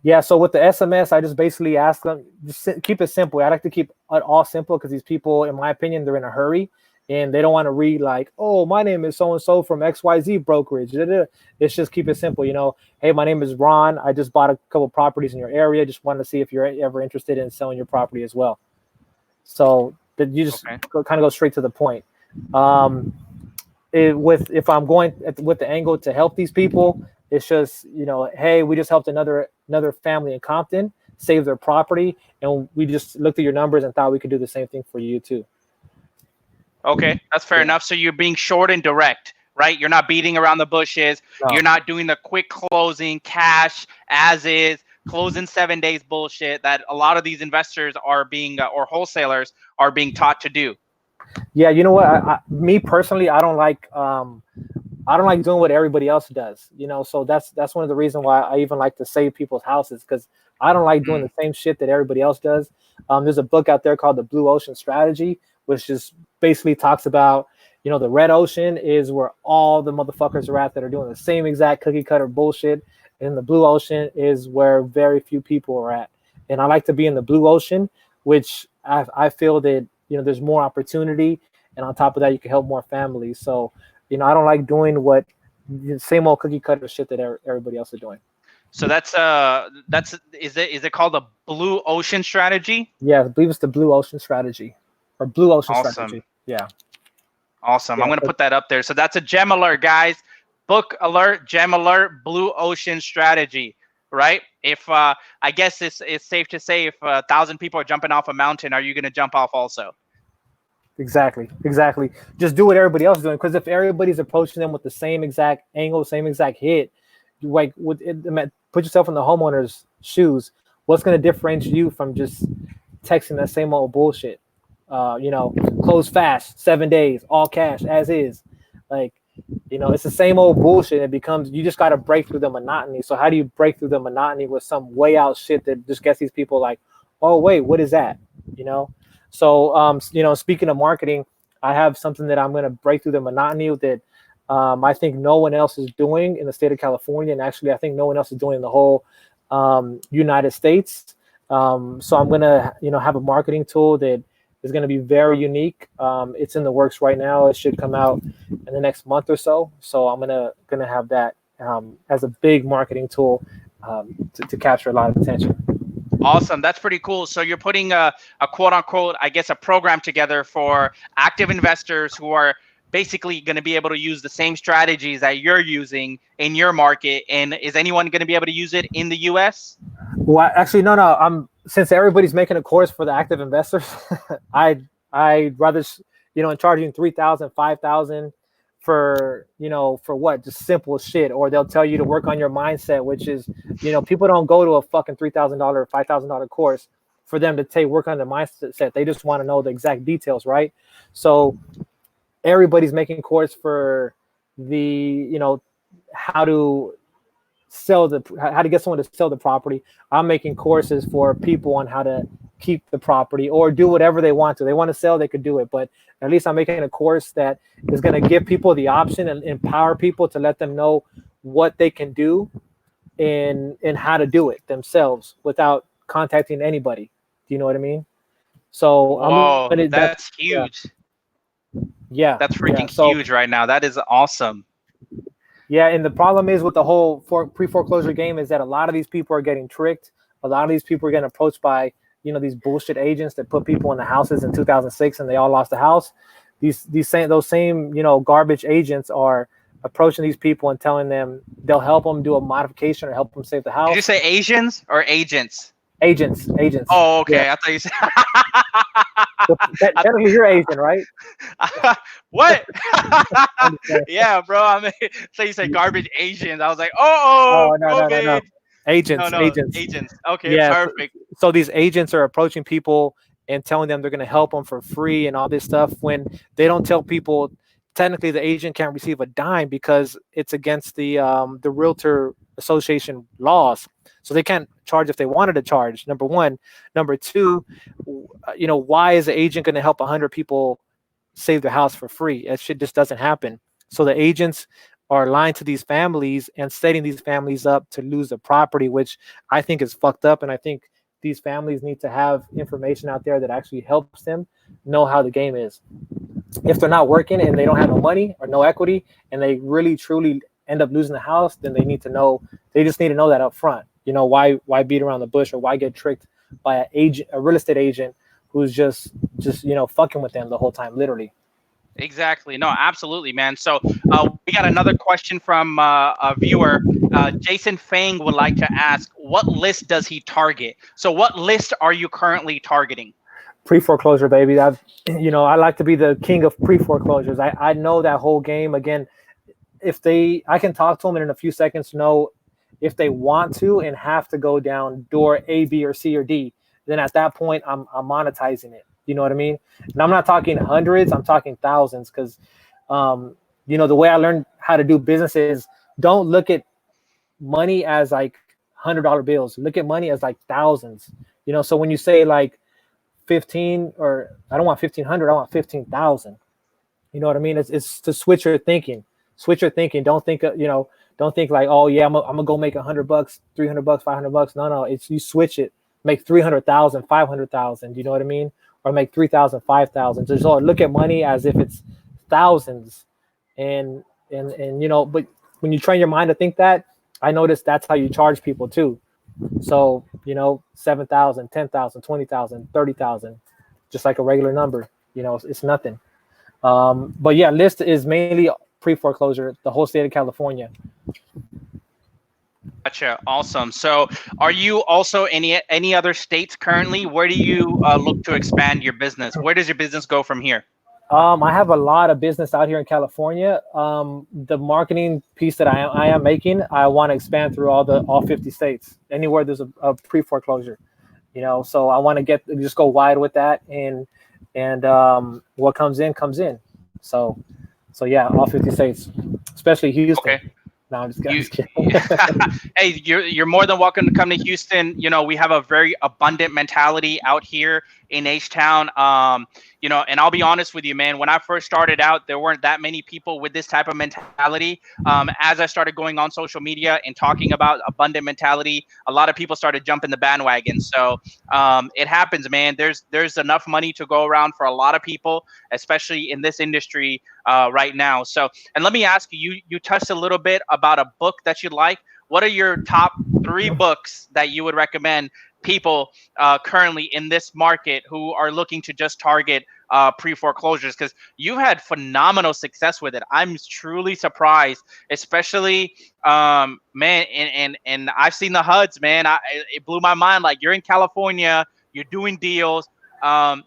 Yeah, so with the SMS, I just basically ask them, just keep it simple. I like to keep it all simple, because these people, in my opinion, they're in a hurry and they don't want to read like, oh, my name is so-and-so from XYZ brokerage. It's just keep it simple, Hey, my name is Ron. I just bought a couple properties in your area. Just wanted to see if you're ever interested in selling your property as well. So that you just kind of go straight to the point. If I'm going with the angle to help these people, it's just, hey, we just helped another family in Compton save their property, and we just looked at your numbers and thought we could do the same thing for you too. Okay, that's fair enough. So you're being short and direct, right? You're not beating around the bushes. No. You're not doing the quick closing, cash as is, close in 7 days bullshit that a lot of these investors are being or wholesalers are being taught to do. Yeah, you know what? Me personally, I don't like doing what everybody else does. So that's one of the reasons why I even like to save people's houses, because I don't like doing the same shit that everybody else does. There's a book out there called The Blue Ocean Strategy, which just basically talks about, the red ocean is where all the motherfuckers are at that are doing the same exact cookie cutter bullshit. And the blue ocean is where very few people are at. And I like to be in the blue ocean, which I feel that, there's more opportunity. And on top of that, you can help more families. So, I don't like doing what the same old cookie cutter shit that everybody else is doing. So is it called the Blue Ocean Strategy? Yeah, I believe it's the Blue Ocean Strategy, or Blue Ocean Strategy. Yeah. Awesome. Yeah, I'm going to put that up there. So that's a gem alert, guys. Book alert, gem alert, Blue Ocean Strategy, right? If I guess it's safe to say, if 1,000 people are jumping off a mountain, are you going to jump off also? Exactly. Just do what everybody else is doing, because if everybody's approaching them with the same exact angle, same exact hit, like put yourself in the homeowner's shoes. What's going to differentiate you from just texting that same old bullshit? Close fast, 7 days, all cash, as is. Like, it's the same old bullshit. It becomes, you just got to break through the monotony. So how do you break through the monotony with some way out shit that just gets these people like, oh, wait, what is that? So, speaking of marketing, I have something that I'm going to break through the monotony that I think no one else is doing in the state of California. And actually, I think no one else is doing in the whole United States. So I'm going to, have a marketing tool that is going to be very unique. It's in the works right now. It should come out in the next month or so. So I'm going to have that as a big marketing tool to capture a lot of attention. Awesome. That's pretty cool. So you're putting a quote unquote, I guess, a program together for active investors who are basically going to be able to use the same strategies that you're using in your market. And is anyone going to be able to use it in the US? Well, actually, no. Since everybody's making a course for the active investors, I'd rather, in charging $3,000, $5,000 for, for what? Just simple shit. Or they'll tell you to work on your mindset, which is, people don't go to a fucking $3,000 or $5,000 course for them to work on their mindset. They just want to know the exact details, right? So everybody's making course for the, how to get someone to sell the property. I'm making courses for people on how to keep the property or do whatever they want to. They want to sell, they could do it. But at least I'm making a course that is going to give people the option and empower people to let them know what they can do and how to do it themselves without contacting anybody. Do you know what I mean? So that's huge. Yeah, That's yeah. freaking So huge right now. That is awesome. yeah, and the problem is with the whole pre-foreclosure game is that a lot of these people are getting tricked. A lot of these people are getting approached by, these bullshit agents that put people in the houses in 2006 and they all lost the house. Those same garbage agents are approaching these people and telling them they'll help them do a modification or help them save the Did you house. say Asians or agents? Agents. Oh, Yeah. okay. I thought you said. Well, I technically, you're Asian, right? what? I'm just saying. Yeah, bro. I mean, so you said garbage Asians. I was like, oh, Oh, no. COVID. No, Agents, no, agents. agents. Okay, Yeah. perfect. So these agents are approaching people and telling them they're going to help them for free and all this stuff when they don't tell people. Technically, the agent can't receive a dime because it's against the realtor association laws. So they can't charge if they wanted to charge. Number one. Number two, why is the agent going to help 100 people save their house for free? That shit just doesn't happen. So the agents are lying to these families and setting these families up to lose the property, which I think is fucked up. And I think these families need to have information out there that actually helps them know how the game is. If they're not working and they don't have no money or no equity and they really truly end up losing the house, then they just need to know that up front. Why beat around the bush or why get tricked by a real estate agent who's just fucking with them the whole time, literally. Exactly. No, absolutely, man. So we got another question from a viewer. Jason Fang would like to ask, what list does he target? So what list are you currently targeting? Pre-foreclosure, baby. I like to be the king of pre-foreclosures. I know that whole game. Again, I can talk to them and in a few seconds know if they want to and have to go down door A, B, or C, or D. Then at that point, I'm monetizing it. You know what I mean? And I'm not talking hundreds, I'm talking thousands because, the way I learned how to do business is don't look at money as like $100 bills. Look at money as like thousands. So when you say like 15 or I don't want 1,500, I want 15,000. You know what I mean? It's to switch your thinking. Switch your thinking. Don't think, don't think like, oh yeah, I'm gonna go make $100, $300, $500. No, it's you switch it. Make 300,000, 500,000. You know what I mean? Or make 3,000, 5,000. So look at money as if it's thousands, and but when you train your mind to think that, I noticed that's how you charge people too. So 7,000, 10,000, 20,000, 30,000, just like a regular number. It's nothing. But yeah, list is mainly pre-foreclosure, the whole state of California. Gotcha. Awesome. So are you also any other states currently? Where do you look to expand your business? Where does your business go from here? I have a lot of business out here in California. The marketing piece that I am making, I want to expand through all 50 states, anywhere there's a pre-foreclosure, so I want to just go wide with that, and what comes in. So yeah, all 50 states, especially Houston. Okay. No, I'm just kidding. Hey, you're more than welcome to come to Houston. We have a very abundant mentality out here in H-Town. And I'll be honest with you, man, when I first started out, there weren't that many people with this type of mentality. As I started going on social media and talking about abundant mentality, a lot of people started jumping the bandwagon. So it happens, man. There's enough money to go around for a lot of people, especially in this industry right now. So, and let me ask you, you touched a little bit about a book that you like. What are your top 3 books that you would recommend people currently in this market who are looking to just target pre-foreclosures? Because you've had phenomenal success with it. I'm truly surprised, especially man, and I've seen the HUDs, man. It blew my mind. Like, you're in California, you're doing deals,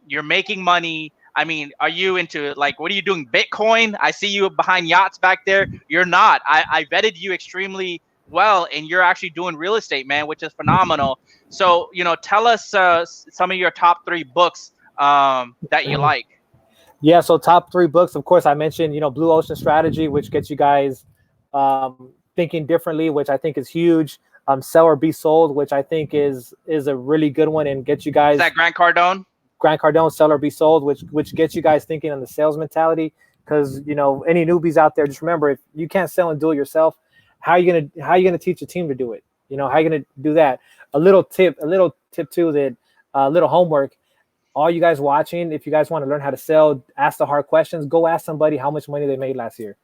you're making money. I mean, are you into, like, what are you doing? Bitcoin? I see you behind yachts back there. You're not. I vetted you extremely well, and you're actually doing real estate, man, which is phenomenal. So, tell us some of your top 3 books that you like. Yeah, so top 3 books, of course, I mentioned, Blue Ocean Strategy, which gets you guys thinking differently, which I think is huge. Sell or Be Sold, which I think is a really good one and gets you guys. Is that Grant Cardone? Grant Cardone, Sell or Be Sold, which gets you guys thinking on the sales mentality. Because any newbies out there, just remember, if you can't sell and do it yourself, how are you gonna teach a team to do it? How are you gonna do that? A little tip too, that little homework. all you guys watching, if you guys want to learn how to sell, ask the hard questions, go ask somebody how much money they made last year.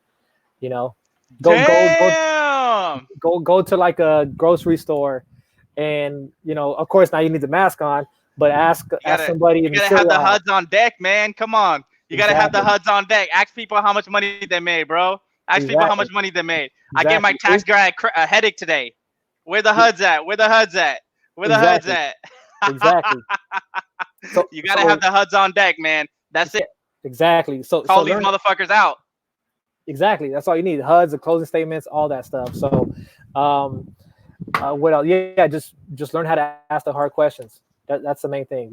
You know, Damn. go to like a grocery store, and of course now you need the mask on, but ask somebody in You the gotta have cereal the aisle. HUDs on deck, man. Come on. You gotta have the Exactly. HUDs on deck. Ask people how much money they made, bro. Ask people how Exactly. much money they made. I gave my Exactly. tax guy a headache today. Where the HUDs at? Where the HUDs at? Where the HUDs Exactly. at? Exactly. So You gotta have the HUDs on deck, man. That's it. exactly. So Call these learn. motherfuckers out. Exactly. That's all you need. HUDs, the closing statements, all that stuff. So, what else? Yeah, just learn how to ask the hard questions. That's the main thing.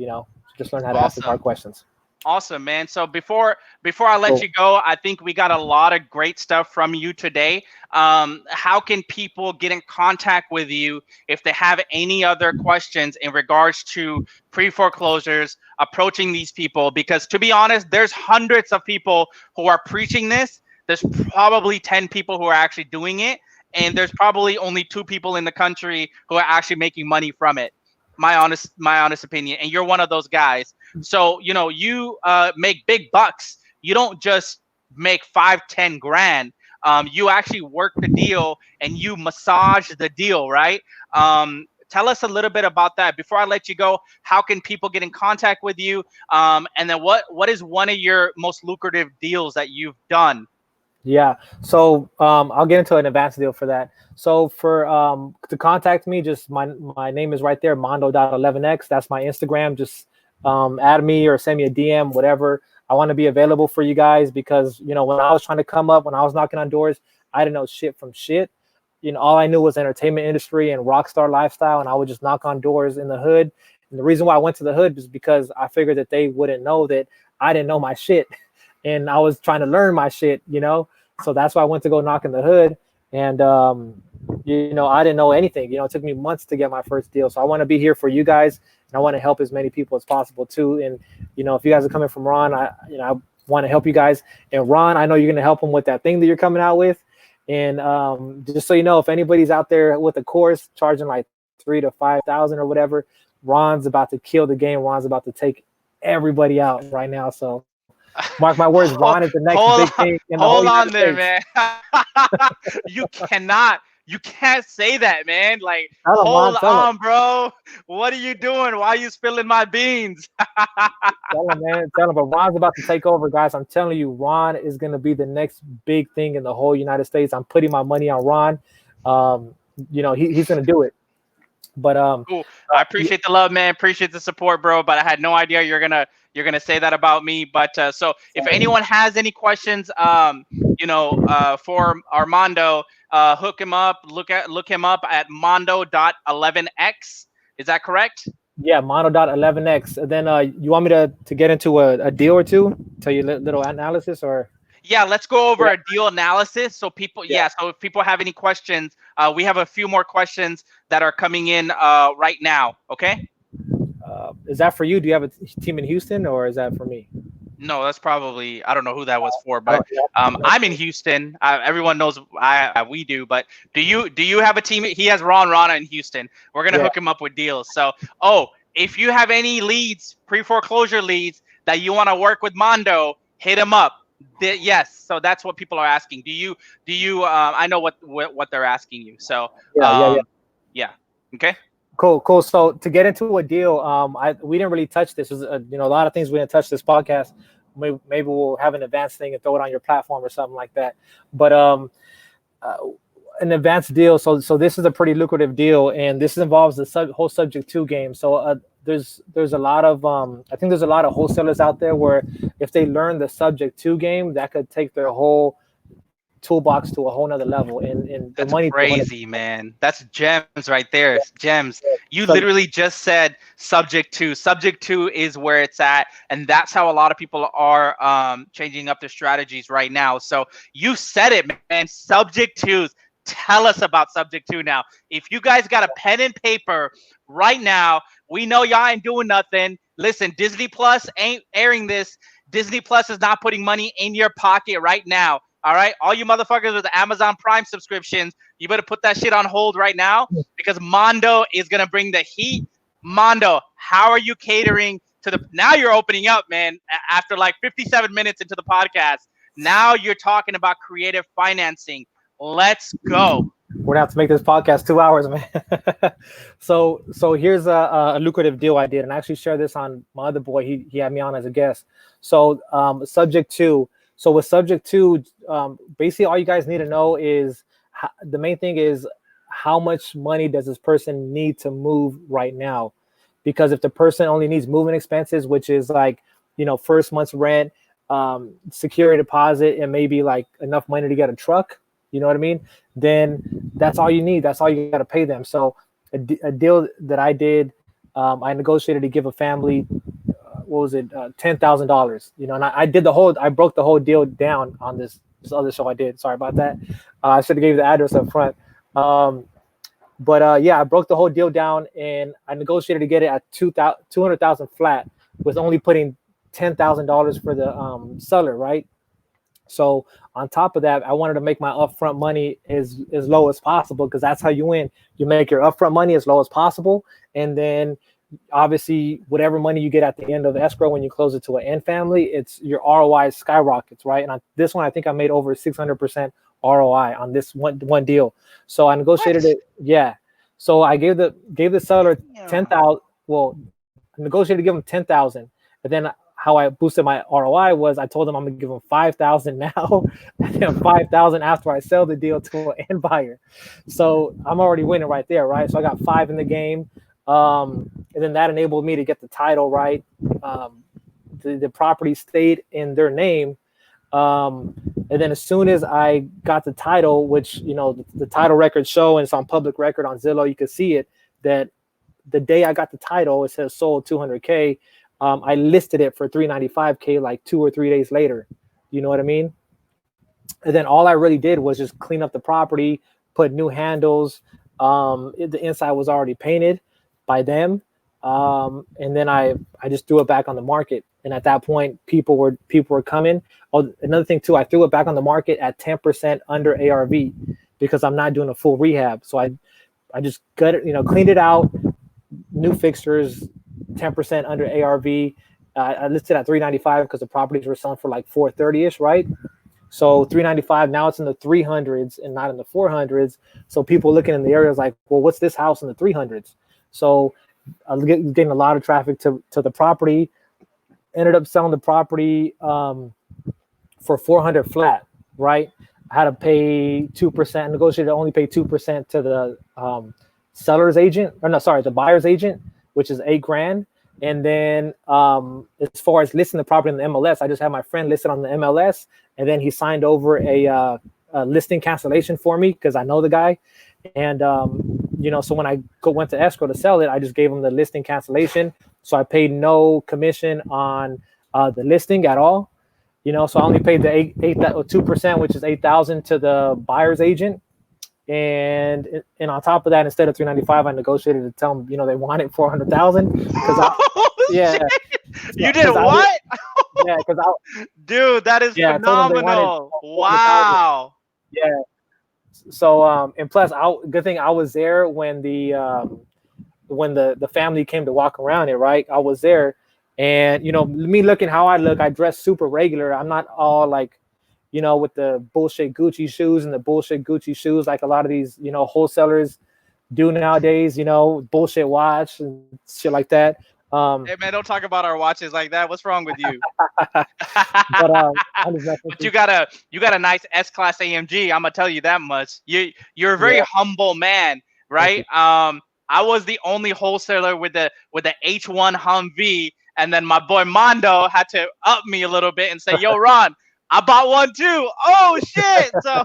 Just learn how to ask the hard Awesome. questions. Awesome, man. So before I let you go, I think we got a lot of great stuff from you today. How can people get in contact with you if they have any other questions in regards to pre-foreclosures, approaching these people? Because to be honest, there's hundreds of people who are preaching this. There's probably 10 people who are actually doing it. And there's probably only 2 people in the country who are actually making money from it. My honest opinion. And you're one of those guys. So, you make big bucks. You don't just make 5-10 grand. You actually work the deal and you massage the deal, right? Tell us a little bit about that. Before I let you go, how can people get in contact with you? And then what is one of your most lucrative deals that you've done? Yeah. So I'll get into an advanced deal for that. So for to contact me, just my name is right there, mondo.11x. That's my Instagram. Just add me or send me a DM, whatever. I want to be available for you guys because, when I was trying to come up, when I was knocking on doors, I didn't know shit from shit. All I knew was entertainment industry and rock star lifestyle. And I would just knock on doors in the hood. And the reason why I went to the hood is because I figured that they wouldn't know that I didn't know my shit. And I was trying to learn my shit, so that's why I went to go knock in the hood. And, I didn't know anything. It took me months to get my first deal. So I want to be here for you guys, and I want to help as many people as possible too. And, if you guys are coming from Ron, I want to help you guys. And Ron, I know you're going to help them with that thing that you're coming out with. And just so you know, if anybody's out there with a course charging like $3,000 to $5,000 or whatever, Ron's about to kill the game. Ron's about to take everybody out right now. So mark my words, Ron is the next big thing in the whole United Hold on there, States. man. You can't say that, man. Like, Tell him, hold Ron, on, bro. What are you doing? Why are you spilling my beans? Tell him, man. Tell him. But Ron's about to take over, guys. I'm telling you, Ron is going to be the next big thing in the whole United States. I'm putting my money on Ron. He's going to do it. But cool. I appreciate the love, man. Appreciate the support, bro. But I had no idea you're gonna say that about me. But so if anyone has any questions, for Armando, hook him up. Look him up at mondo.11x. Is that correct? Yeah, mono.11x. And then you want me to get into a deal or two? Tell you a little analysis or? Yeah, let's go over a deal analysis. So people, so if people have any questions, we have a few more questions that are coming in right now. Okay. Is that for you? Do you have a team in Houston, or is that for me? No, that's probably, I don't know who that was for, but I'm in Houston. Everyone knows we do, but do you have a team? He has Rana in Houston. We're gonna hook him up with deals. So, if you have any leads, pre-foreclosure leads that you want to work with Mondo, hit him up. Yes, so that's what people are asking. Do you? I know what they're asking you. So yeah. Okay. Cool. So to get into a deal, we didn't really touch this. There's a lot of things we didn't touch this podcast. Maybe we'll have an advanced thing and throw it on your platform or something like that. But an advanced deal. So this is a pretty lucrative deal, and this involves the whole subject to game. So there's a lot of I think there's a lot of wholesalers out there where if they learn the subject to game, that could take their whole toolbox to a whole nother level, and the money crazy, man. That's gems right there. Gems. You literally just said subject to is where it's at, and that's how a lot of people are changing up their strategies right now. So you said it, man. Subject twos. Tell us about subject to now. If you guys got a pen and paper right now, we know y'all ain't doing nothing. Listen, Disney Plus ain't airing this. Disney Plus is not putting money in your pocket right now. All right, all you motherfuckers with the Amazon Prime subscriptions, you better put that shit on hold right now because Mondo is gonna bring the heat. Mondo, how are you catering now you're opening up, man. After like 57 minutes into the podcast, now you're talking about creative financing. Let's go. We're gonna have to make this podcast 2 hours, man. So here's a lucrative deal I did, and I actually shared this on my other boy. He had me on as a guest. So subject to. So with subject to, basically all you guys need to know is the main thing is how much money does this person need to move right now? Because if the person only needs moving expenses, which is like, first month's rent, security deposit, and maybe like enough money to get a truck, you know what I mean? Then that's all you need. That's all you got to pay them. So a deal that I did, I negotiated to give a family, $10,000, and I broke the whole deal down on this other show I did. Sorry about that. I should have gave the address up front. But I broke the whole deal down, and I negotiated to get it at $200,000 flat, with only putting $10,000 for the seller, right? So on top of that, I wanted to make my upfront money as low as possible, because that's how you win. You make your upfront money as low as possible, and then obviously whatever money you get at the end of escrow when you close it to an end family, it's your ROI skyrockets, right? And this one, I think I made over 600% ROI on this one deal. So I negotiated it. Yeah. So I gave the seller 10,000. Well, I negotiated to give him 10,000, and then how I boosted my ROI was I told him I'm gonna give him 5,000 now, and then 5,000 after I sell the deal to an end buyer. So I'm already winning right there, right? So I got 5 in the game, and then that enabled me to get the title right. The property stayed in their name, and then as soon as I got the title, which the title records show, and it's on public record on Zillow, you can see it, that the day I got the title, it says sold 200K. I listed it for 395K like 2 or 3 days later. You know what I mean? And then all I really did was just clean up the property, put new handles. The inside was already painted by them. And then I just threw it back on the market. And at that point, people were coming. Oh, another thing too, I threw it back on the market at 10% under ARV, because I'm not doing a full rehab. So I just got it, cleaned it out, new fixtures, 10% under ARV. I listed at 395 because the properties were selling for like 430-ish, right? So 395, now it's in the 300s and not in the 400s. So people looking in the area is like, well, what's this house in the 300s? So I'm getting a lot of traffic to the property. Ended up selling the property for 400 flat, right? I had to pay 2%, negotiated to only pay 2% to the seller's agent, or no, sorry, the buyer's agent, which is $8,000. And then as far as listing the property in the MLS, I just had my friend listed on the MLS, and then he signed over a listing cancellation for me because I know the guy. And so when I went to escrow to sell it, I just gave him the listing cancellation. So I paid no commission on the listing at all. So I only paid the 2%, which is 8,000 to the buyer's agent. And on top of that, instead of 395, I negotiated to tell them, they wanted 400,000. Yeah. You did what? Dude, that is phenomenal. Wow. Yeah. So and plus, good thing I was there when the family came to walk around it, right? I was there, and me looking how I look, I dress super regular. I'm not all like, with the bullshit Gucci shoes and the bullshit Gucci shoes like a lot of these, wholesalers do nowadays, bullshit watch and shit like that. Hey man, don't talk about our watches like that. What's wrong with you? But you got a nice S-Class AMG. I'm gonna tell you that much. You're a very humble man, right? I was the only wholesaler with the H1 Humvee, and then my boy Mondo had to up me a little bit and say, "Yo, Ron, I bought one too." Oh shit! So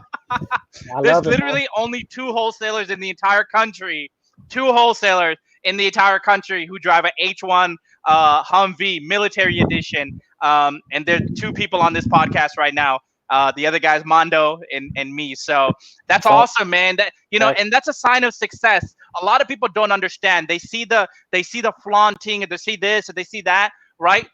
there's literally only 2 wholesalers in the entire country. 2 wholesalers in the entire country who drive an H1 Humvee military edition. And there's 2 people on this podcast right now. The other guy's Mondo and me. So that's awesome, man. That and that's a sign of success. A lot of people don't understand. They see the flaunting, and they see this, and they see that, right?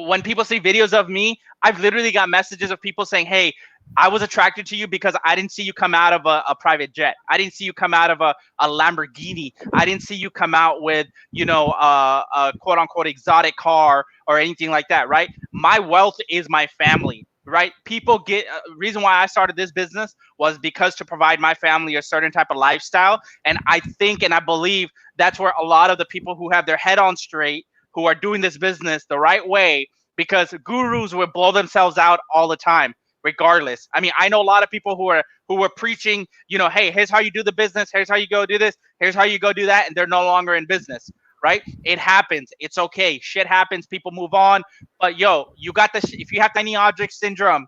when people see videos of me, I've literally got messages of people saying, hey, I was attracted to you because I didn't see you come out of a private jet. I didn't see you come out of a Lamborghini. I didn't see you come out with, a quote unquote exotic car or anything like that, right? My wealth is my family, right? People get, reason why I started this business was because to provide my family a certain type of lifestyle. And I think and I believe that's where a lot of the people who have their head on straight, who are doing this business the right way, because gurus will blow themselves out all the time regardless. I mean, I know a lot of people who were preaching, hey, here's how you do the business, here's how you go do this, here's how you go do that, and they're no longer in business, right? It happens. It's okay. Shit happens. People move on. But yo, you got this. If you have shiny object syndrome,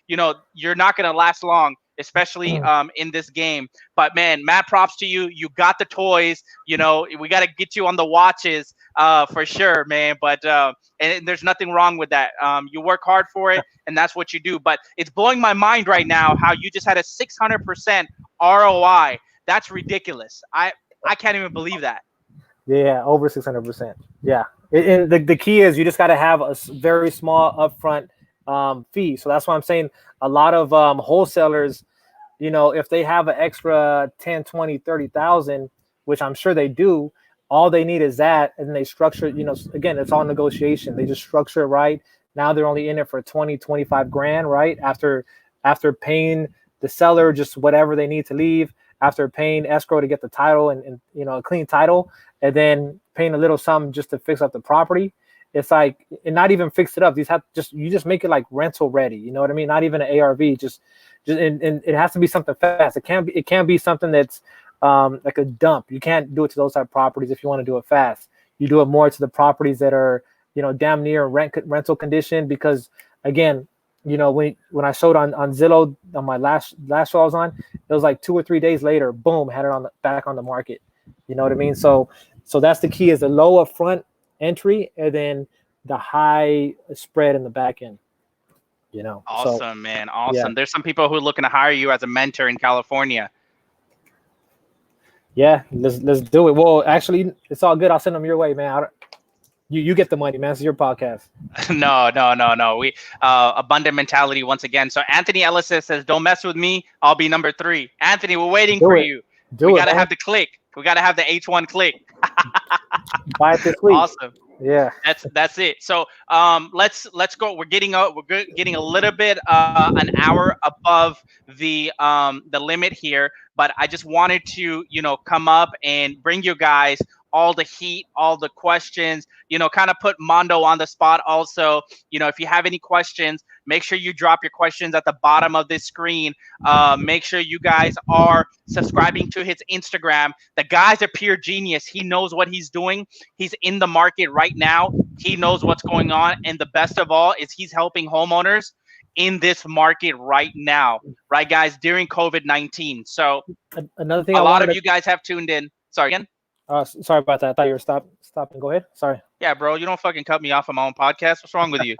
you're not gonna last long, especially in this game. But man, mad props to you. You got the toys. We got to get you on the watches for sure, man. But and there's nothing wrong with that. You work hard for it, and that's what you do. But it's blowing my mind right now how you just had a 600% ROI. That's ridiculous. I can't even believe that. Yeah, over 600%. Yeah, and the key is you just got to have a very small upfront fee. So that's why I'm saying a lot of wholesalers, if they have an extra 10, 20, 30,000, which I'm sure they do, all they need is that, and they structure, again, it's all negotiation. They just structure it right. Now they're only in it for 20, 25 grand, right? After paying the seller just whatever they need to leave, after paying escrow to get the title and a clean title, and then paying a little something just to fix up the property. It's like, and not even fix it up. You just make it like rental ready. You know what I mean? Not even an ARV. Just and it has to be something fast. It can't be something that's like a dump. You can't do it to those type of properties if you want to do it fast. You do it more to the properties that are damn near rental condition, because again, when I showed on Zillow on my last show I was on, it was like 2 or 3 days later, boom, had it back on the market. You know what I mean? So that's the key, is the low upfront entry and then the high spread in the back end. Awesome, man. Awesome. Yeah. There's some people who are looking to hire you as a mentor in California. Yeah, let's do it. Well, actually, it's all good. I'll send them your way, man. You get the money, man. It's your podcast. No. We abundant mentality once again. So Anthony Ellis says, "Don't mess with me. I'll be number 3." Anthony, we're waiting for you. We gotta have the click. We gotta have the H1 click. Buy it this week. Awesome. Yeah. That's it. So let's go. We're getting a little bit an hour above the limit here, but I just wanted to come up and bring you guys all the heat, all the questions, kind of put Mondo on the spot also. If you have any questions, make sure you drop your questions at the bottom of this screen. Make sure you guys are subscribing to his Instagram. The guy's a pure genius. He knows what he's doing. He's in the market right now. He knows what's going on. And the best of all is he's helping homeowners in this market right now, right, guys, during COVID-19. So another thing, a lot of you guys have tuned in. Sorry, again? Sorry about that. I thought you were stopping. Go ahead. Sorry. Yeah, bro, you don't fucking cut me off on my own podcast. What's wrong with you?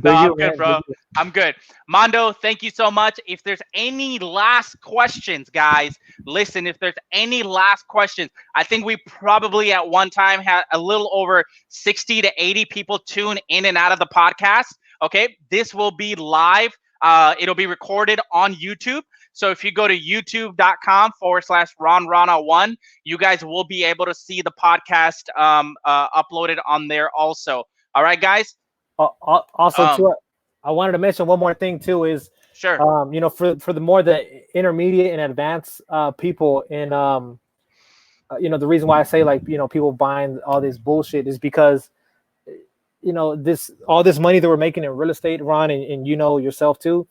No, I'm good, bro. I'm good. Mondo, thank you so much. If there's any last questions, guys, listen, if there's any last questions, I think we probably at one time had a little over 60 to 80 people tune in and out of the podcast. Okay, this will be live. It'll be recorded on YouTube. So if you go to youtube.com/RonRana1, you guys will be able to see the podcast uploaded on there also. All right, guys? Also, too, I wanted to mention one more thing, too, is, sure. For the intermediate and advanced people in, the reason why I say, like, people buying all this bullshit is because, all this money that we're making in real estate, Ron, and yourself, too,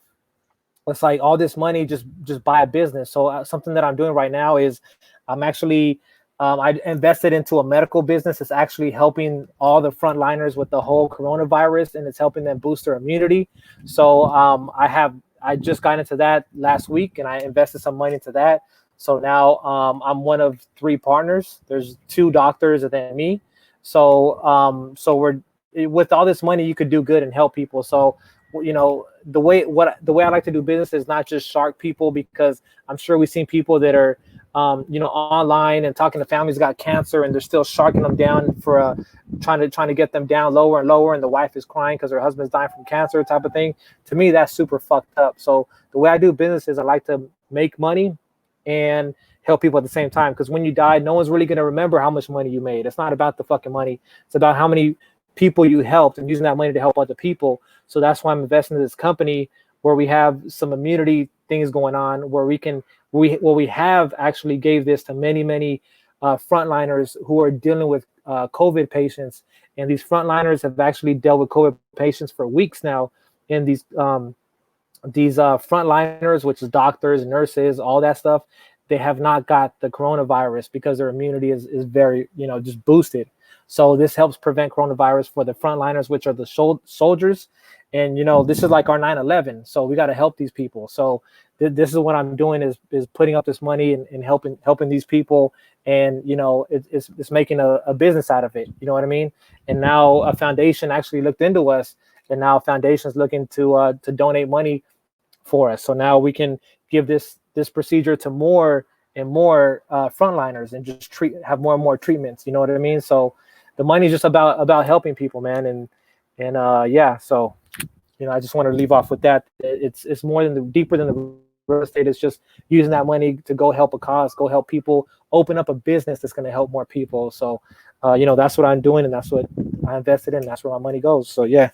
it's like all this money just buy a business. So something that I'm doing right now is I'm actually I invested into a medical business. It's actually helping all the frontliners with the whole coronavirus, and it's helping them boost their immunity. So I just got into that last week, and I invested some money into that. So now I'm one of 3 partners. There's 2 doctors and then me. So we're with all this money, you could do good and help people. So the way I like to do business is not just shark people, because I'm sure we've seen people that are online and talking to families that got cancer and they're still sharking them down for trying to get them down lower and lower, and the wife is crying because her husband's dying from cancer type of thing. To me, that's super fucked up. So the way I do business is I like to make money and help people at the same time, because when you die, no one's really going to remember how much money you made. It's not about the fucking money. It's about how many people you helped and using that money to help other people. So that's why I'm investing in this company where we have some immunity things going on, where we have actually gave this to many frontliners who are dealing with COVID patients. And these frontliners have actually dealt with COVID patients for weeks now. And these frontliners, which is doctors, nurses, all that stuff, they have not got the coronavirus because their immunity is very, just boosted. So this helps prevent coronavirus for the frontliners, which are the soldiers. And, this is like our 9/11. So we got to help these people. So this is what I'm doing is putting up this money and helping these people. And, it's making a business out of it. You know what I mean? And now a foundation actually looked into us, and now foundation's looking to donate money for us. So now we can give this procedure to more and more frontliners and just have more and more treatments. You know what I mean? So the money is just about helping people, man. And yeah, so I just want to leave off with that. It's more than deeper than the real estate. It's just using that money to go help a cause, go help people, open up a business that's going to help more people. So that's what I'm doing, and that's what I invested in. That's where my money goes. So yeah.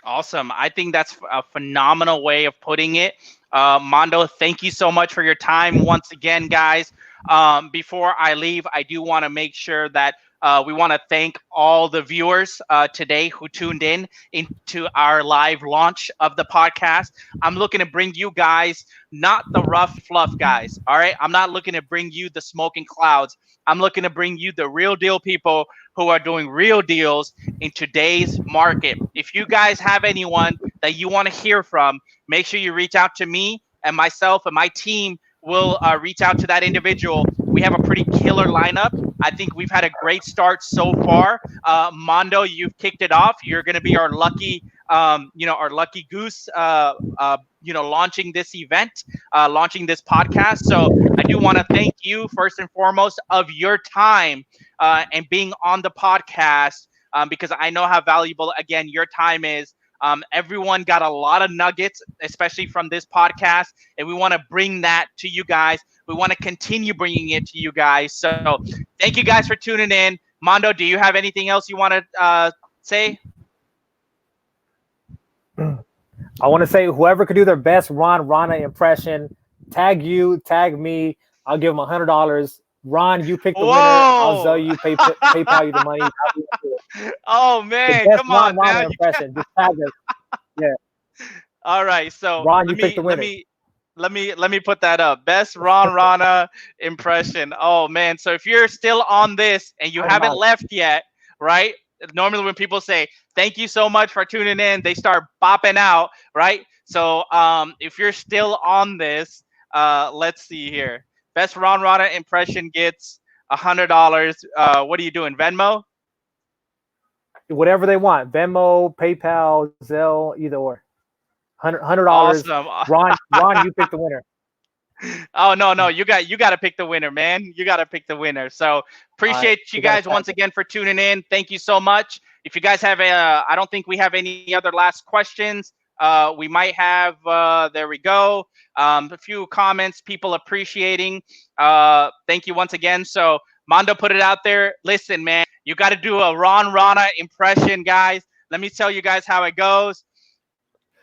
Awesome. I think that's a phenomenal way of putting it. Mondo, thank you so much for your time once again, guys. Before I leave, I do want to make sure that we want to thank all the viewers today who tuned in into our live launch of the podcast. I'm looking to bring you guys not the rough fluff guys. All right. I'm not looking to bring you the smoking clouds. I'm looking to bring you the real deal people who are doing real deals in today's market. If you guys have anyone that you want to hear from, make sure you reach out to me, and myself and my team will reach out to that individual. We have a pretty killer lineup. I think we've had a great start so far. Mondo, you've kicked it off. You're going to be our lucky, our lucky goose, launching this event, launching this podcast. So I do want to thank you first and foremost of your time and being on the podcast, because I know how valuable, again, your time is. Everyone got a lot of nuggets, especially from this podcast, and we want to bring that to you guys. We want to continue bringing it to you guys. So thank you guys for tuning in. Mondo, do you have anything else you want to say? I want to say whoever could do their best Rana impression, tag you, tag me. I'll give them $100. Ron, you pick the winner. I'll Zelle you, PayPal you the money. Oh man, come on, man. Impression. Just tag us. Yeah. All right, so Ron, you pick the winner. Let me put that up. Best Rana impression. Oh man, so if you're still on this and you haven't left yet, right? Normally when people say thank you so much for tuning in, they start bopping out, right? So if you're still on this, let's see here. Best Rana impression gets $100. What are you doing? Venmo? Whatever they want. Venmo, PayPal, Zelle, either or. $100. Awesome. Ron, you pick the winner. Oh no, you got to pick the winner, man. You got to pick the winner. So appreciate you guys once again for tuning in. Thank you so much. If you guys have I don't think we have any other last questions. We might have, there we go. A few comments, people appreciating. Thank you once again. So Mondo put it out there. Listen, man, you got to do a Rana impression, guys. Let me tell you guys how it goes.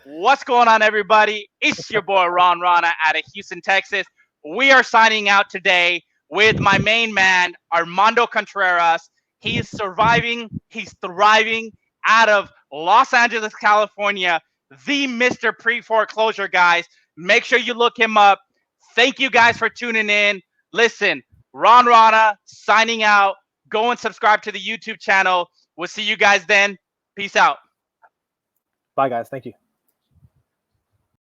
What's going on, everybody? It's your boy Rana out of Houston, Texas. We are signing out today with my main man, Armando Contreras. He is surviving. He's thriving out of Los Angeles, California. The Mr. Pre-Foreclosure, guys. Make sure you look him up. Thank you guys for tuning in. Listen, Rana signing out. Go and subscribe to the YouTube channel. We'll see you guys then. Peace out. Bye, guys. Thank you.